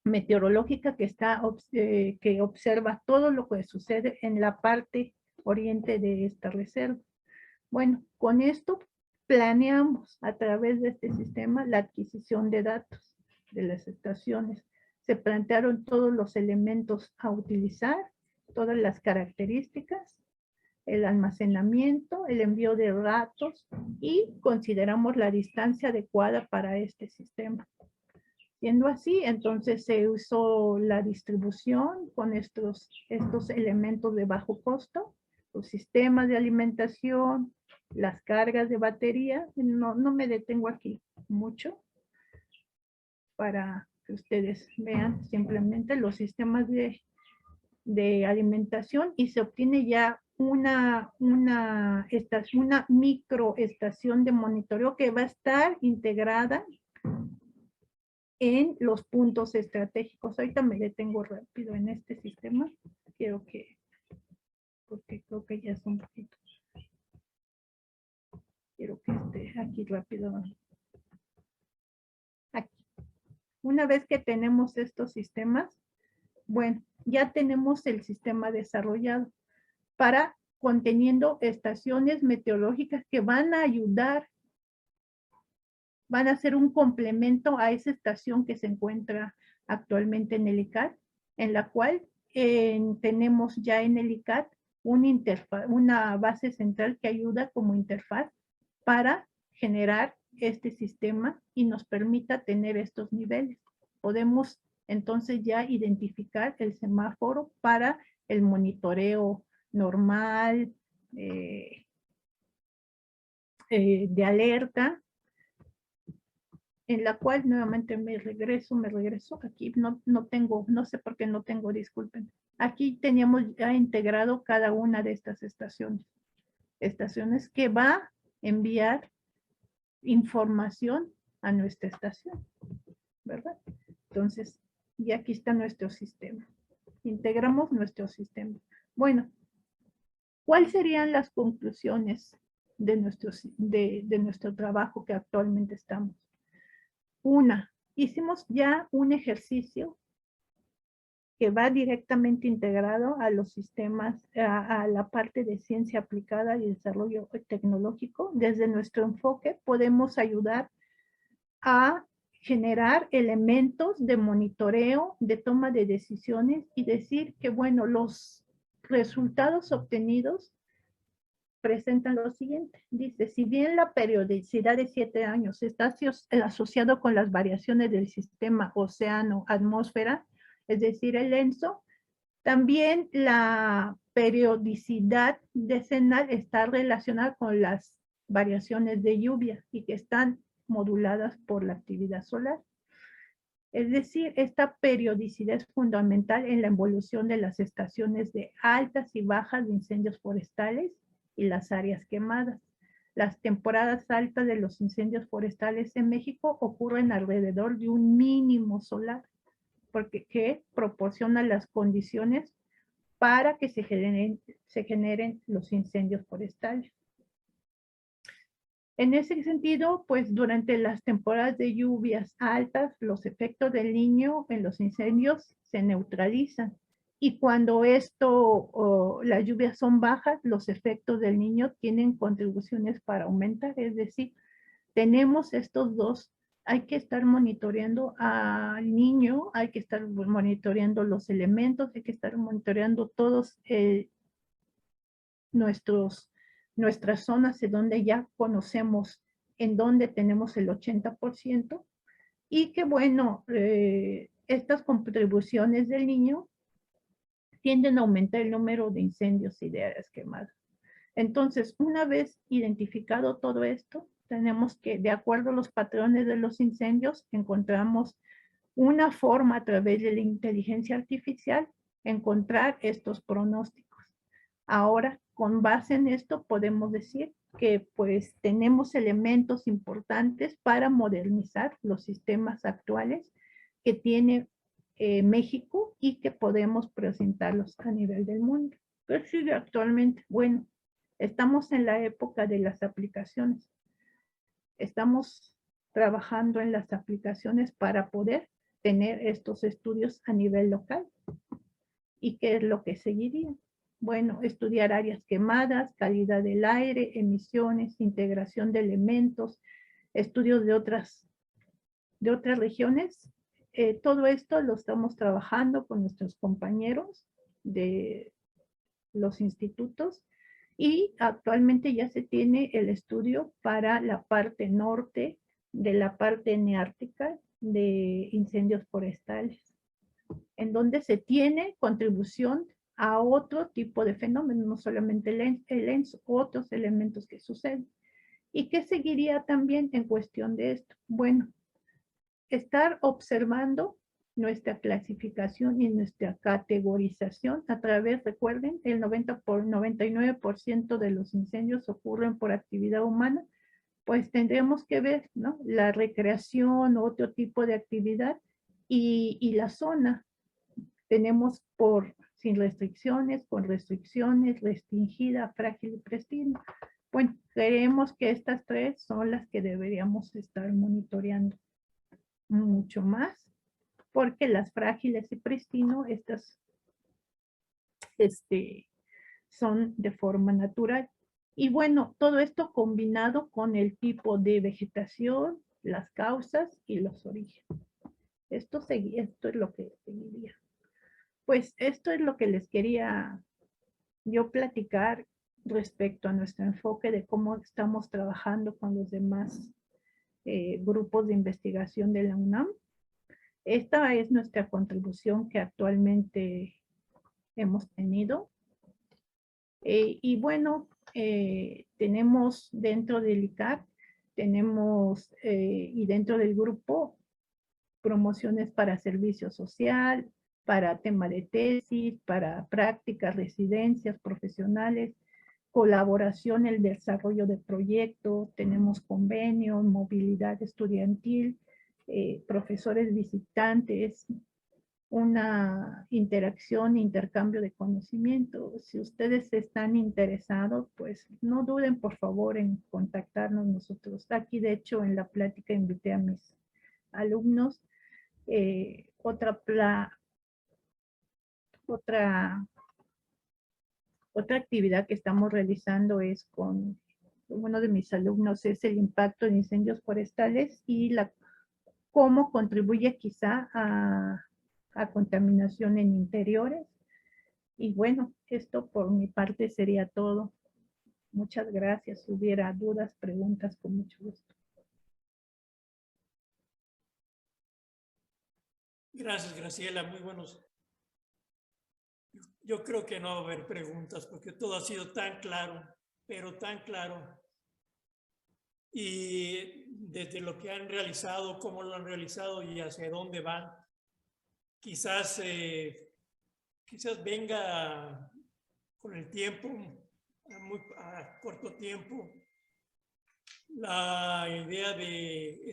meteorológica que observa todo lo que sucede en la parte oriente de esta reserva. Bueno, con esto planeamos a través de este sistema la adquisición de datos de las estaciones. Se plantearon todos los elementos a utilizar, todas las características, el almacenamiento, el envío de datos y consideramos la distancia adecuada para este sistema. Siendo así, entonces se usó la distribución con estos elementos de bajo costo, los sistemas de alimentación, las cargas de batería. No me detengo aquí mucho para que ustedes vean simplemente los sistemas de alimentación y se obtiene ya una microestación de monitoreo que va a estar integrada en los puntos estratégicos. Ahorita me detengo rápido en este sistema. Porque creo que ya es un poquito. Quiero que esté aquí rápido. Aquí. Una vez que tenemos estos sistemas, bueno, ya tenemos el sistema desarrollado para conteniendo estaciones meteorológicas que van a ayudar, van a ser un complemento a esa estación que se encuentra actualmente en el ICAT, en la cual tenemos ya en el ICAT una base central que ayuda como interfaz para generar este sistema y nos permita tener estos niveles. Podemos entonces ya identificar el semáforo para el monitoreo normal, de alerta, en la cual nuevamente me regreso, aquí no sé por qué no tengo, disculpen. Aquí teníamos ya integrado cada una de estas estaciones que va a enviar información a nuestra estación, ¿verdad? Entonces, y aquí está nuestro sistema. Integramos nuestro sistema. Bueno, ¿cuáles serían las conclusiones de nuestro trabajo que actualmente estamos? Una, hicimos ya un ejercicio que va directamente integrado a los sistemas, a la parte de ciencia aplicada y desarrollo tecnológico. Desde nuestro enfoque podemos ayudar a generar elementos de monitoreo, de toma de decisiones y decir que, bueno, los resultados obtenidos presentan lo siguiente. Dice, si bien la periodicidad de 7 años está asociado con las variaciones del sistema océano-atmósfera, es decir, el ENSO, también la periodicidad decenal está relacionada con las variaciones de lluvia y que están moduladas por la actividad solar. Es decir, esta periodicidad es fundamental en la evolución de las estaciones de altas y bajas de incendios forestales y las áreas quemadas. Las temporadas altas de los incendios forestales en México ocurren alrededor de un mínimo solar, que proporciona las condiciones para que se generen los incendios forestales. En ese sentido, pues durante las temporadas de lluvias altas, los efectos del Niño en los incendios se neutralizan. Y cuando las lluvias son bajas, los efectos del Niño tienen contribuciones para aumentar. Es decir, tenemos estos dos. Hay que estar monitoreando al Niño, hay que estar monitoreando los elementos, hay que estar monitoreando todos nuestras zonas en donde ya conocemos en donde tenemos el 80%, y que bueno, estas contribuciones del Niño tienden a aumentar el número de incendios y de áreas quemadas. Entonces, una vez identificado todo esto, tenemos que, de acuerdo a los patrones de los incendios, encontramos una forma a través de la inteligencia artificial, encontrar estos pronósticos. Ahora, con base en esto, podemos decir que pues tenemos elementos importantes para modernizar los sistemas actuales que tiene México y que podemos presentarlos a nivel del mundo. Pero sí, actualmente, bueno, estamos en la época de las aplicaciones. Estamos trabajando en las aplicaciones para poder tener estos estudios a nivel local. ¿Y qué es lo que seguiría? Bueno, estudiar áreas quemadas, calidad del aire, emisiones, integración de elementos, estudios de otras regiones. Todo esto lo estamos trabajando con nuestros compañeros de los institutos y actualmente ya se tiene el estudio para la parte norte de la parte neártica de incendios forestales, en donde se tiene contribución a otro tipo de fenómenos, no solamente el ENS, otros elementos que suceden. ¿Y qué seguiría también en cuestión de esto? Bueno, estar observando nuestra clasificación y nuestra categorización a través, recuerden, el 99% de los incendios ocurren por actividad humana, pues tendremos que ver, ¿no?, la recreación, otro tipo de actividad y la zona. Tenemos por sin restricciones, con restricciones, restringida, frágil y prestina. Bueno, creemos que estas tres son las que deberíamos estar monitoreando mucho más, porque las frágiles y pristino, estas son de forma natural. Y bueno, todo esto combinado con el tipo de vegetación, las causas y los orígenes. Esto es lo que seguiría. Pues esto es lo que les quería yo platicar respecto a nuestro enfoque de cómo estamos trabajando con los demás grupos de investigación de la UNAM. Esta es nuestra contribución que actualmente hemos tenido. Y bueno, tenemos dentro del ICAP, tenemos y dentro del grupo promociones para servicio social, para tema de tesis, para prácticas, residencias profesionales, colaboración, el desarrollo de proyectos, tenemos convenios, movilidad estudiantil, profesores visitantes, una interacción, intercambio de conocimiento. Si ustedes están interesados, pues no duden por favor en contactarnos nosotros. Aquí de hecho en la plática invité a mis alumnos. Otra actividad que estamos realizando es con uno de mis alumnos, es el impacto de incendios forestales y cómo contribuye quizá a contaminación en interiores. Y bueno, esto por mi parte sería todo. Muchas gracias. Si hubiera dudas, preguntas, con mucho gusto. Gracias, Graciela. Muy buenos. Yo creo que no va a haber preguntas porque todo ha sido tan claro, pero tan claro. Y desde lo que han realizado, cómo lo han realizado y hacia dónde van, quizás venga con el tiempo, a corto tiempo, la idea de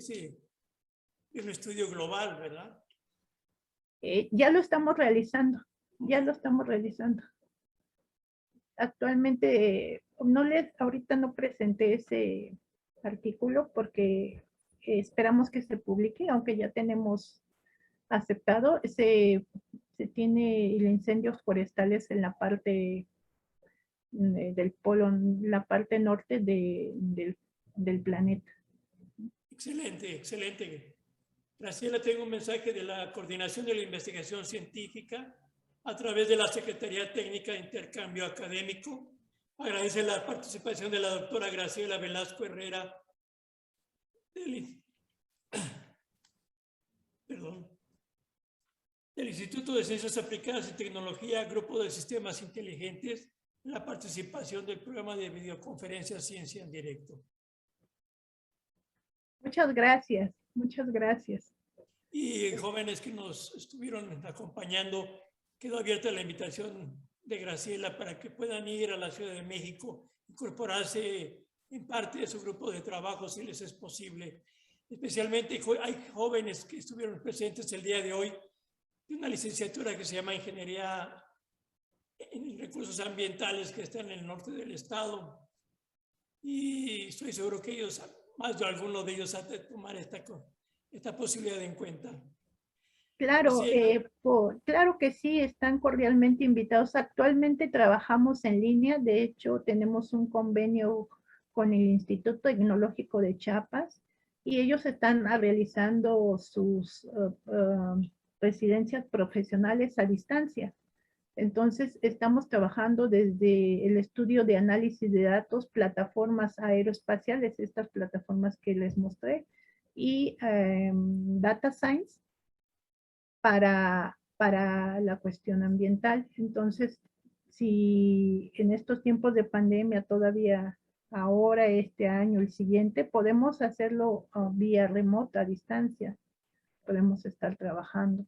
un estudio global, ¿verdad? Ya lo estamos realizando, Actualmente, ahorita no presenté ese artículo porque esperamos que se publique, aunque ya tenemos aceptado. Se tiene incendios forestales en la parte del polo, la parte norte del planeta. Excelente, excelente. Graciela, tengo un mensaje de la Coordinación de la Investigación Científica a través de la Secretaría Técnica de Intercambio Académico. Agradece la participación de la doctora Graciela Velasco Herrera del del Instituto de Ciencias Aplicadas y Tecnología, Grupo de Sistemas Inteligentes, la participación del programa de videoconferencia Ciencia en Directo. Muchas gracias, muchas gracias. Y jóvenes que nos estuvieron acompañando, quedó abierta la invitación de Graciela para que puedan ir a la Ciudad de México, incorporarse en parte de su grupo de trabajo si les es posible. Especialmente hay jóvenes que estuvieron presentes el día de hoy de una licenciatura que se llama Ingeniería en Recursos Ambientales, que está en el norte del estado. Y estoy seguro que ellos, más de alguno de ellos, ha de tomar esta posibilidad en cuenta. Claro, Sí. claro que sí, están cordialmente invitados. Actualmente trabajamos en línea, de hecho tenemos un convenio con el Instituto Tecnológico de Chiapas y ellos están realizando sus residencias profesionales a distancia. Entonces estamos trabajando desde el estudio de análisis de datos, plataformas aeroespaciales, estas plataformas que les mostré, y data science, para la cuestión ambiental. Entonces, si en estos tiempos de pandemia todavía ahora, este año, el siguiente, podemos hacerlo vía remota, a distancia. Podemos estar trabajando.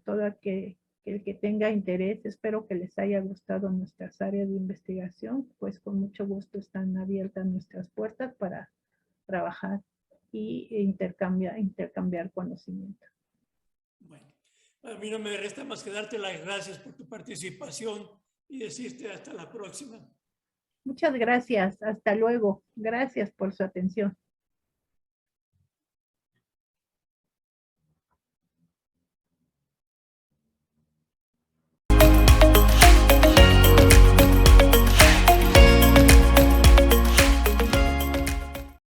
Toda que el que tenga interés, espero que les haya gustado nuestras áreas de investigación, pues con mucho gusto están abiertas nuestras puertas para trabajar y intercambiar conocimiento. Bueno, a mí no me resta más que darte las gracias por tu participación y decirte hasta la próxima. Muchas gracias. Hasta luego. Gracias por su atención.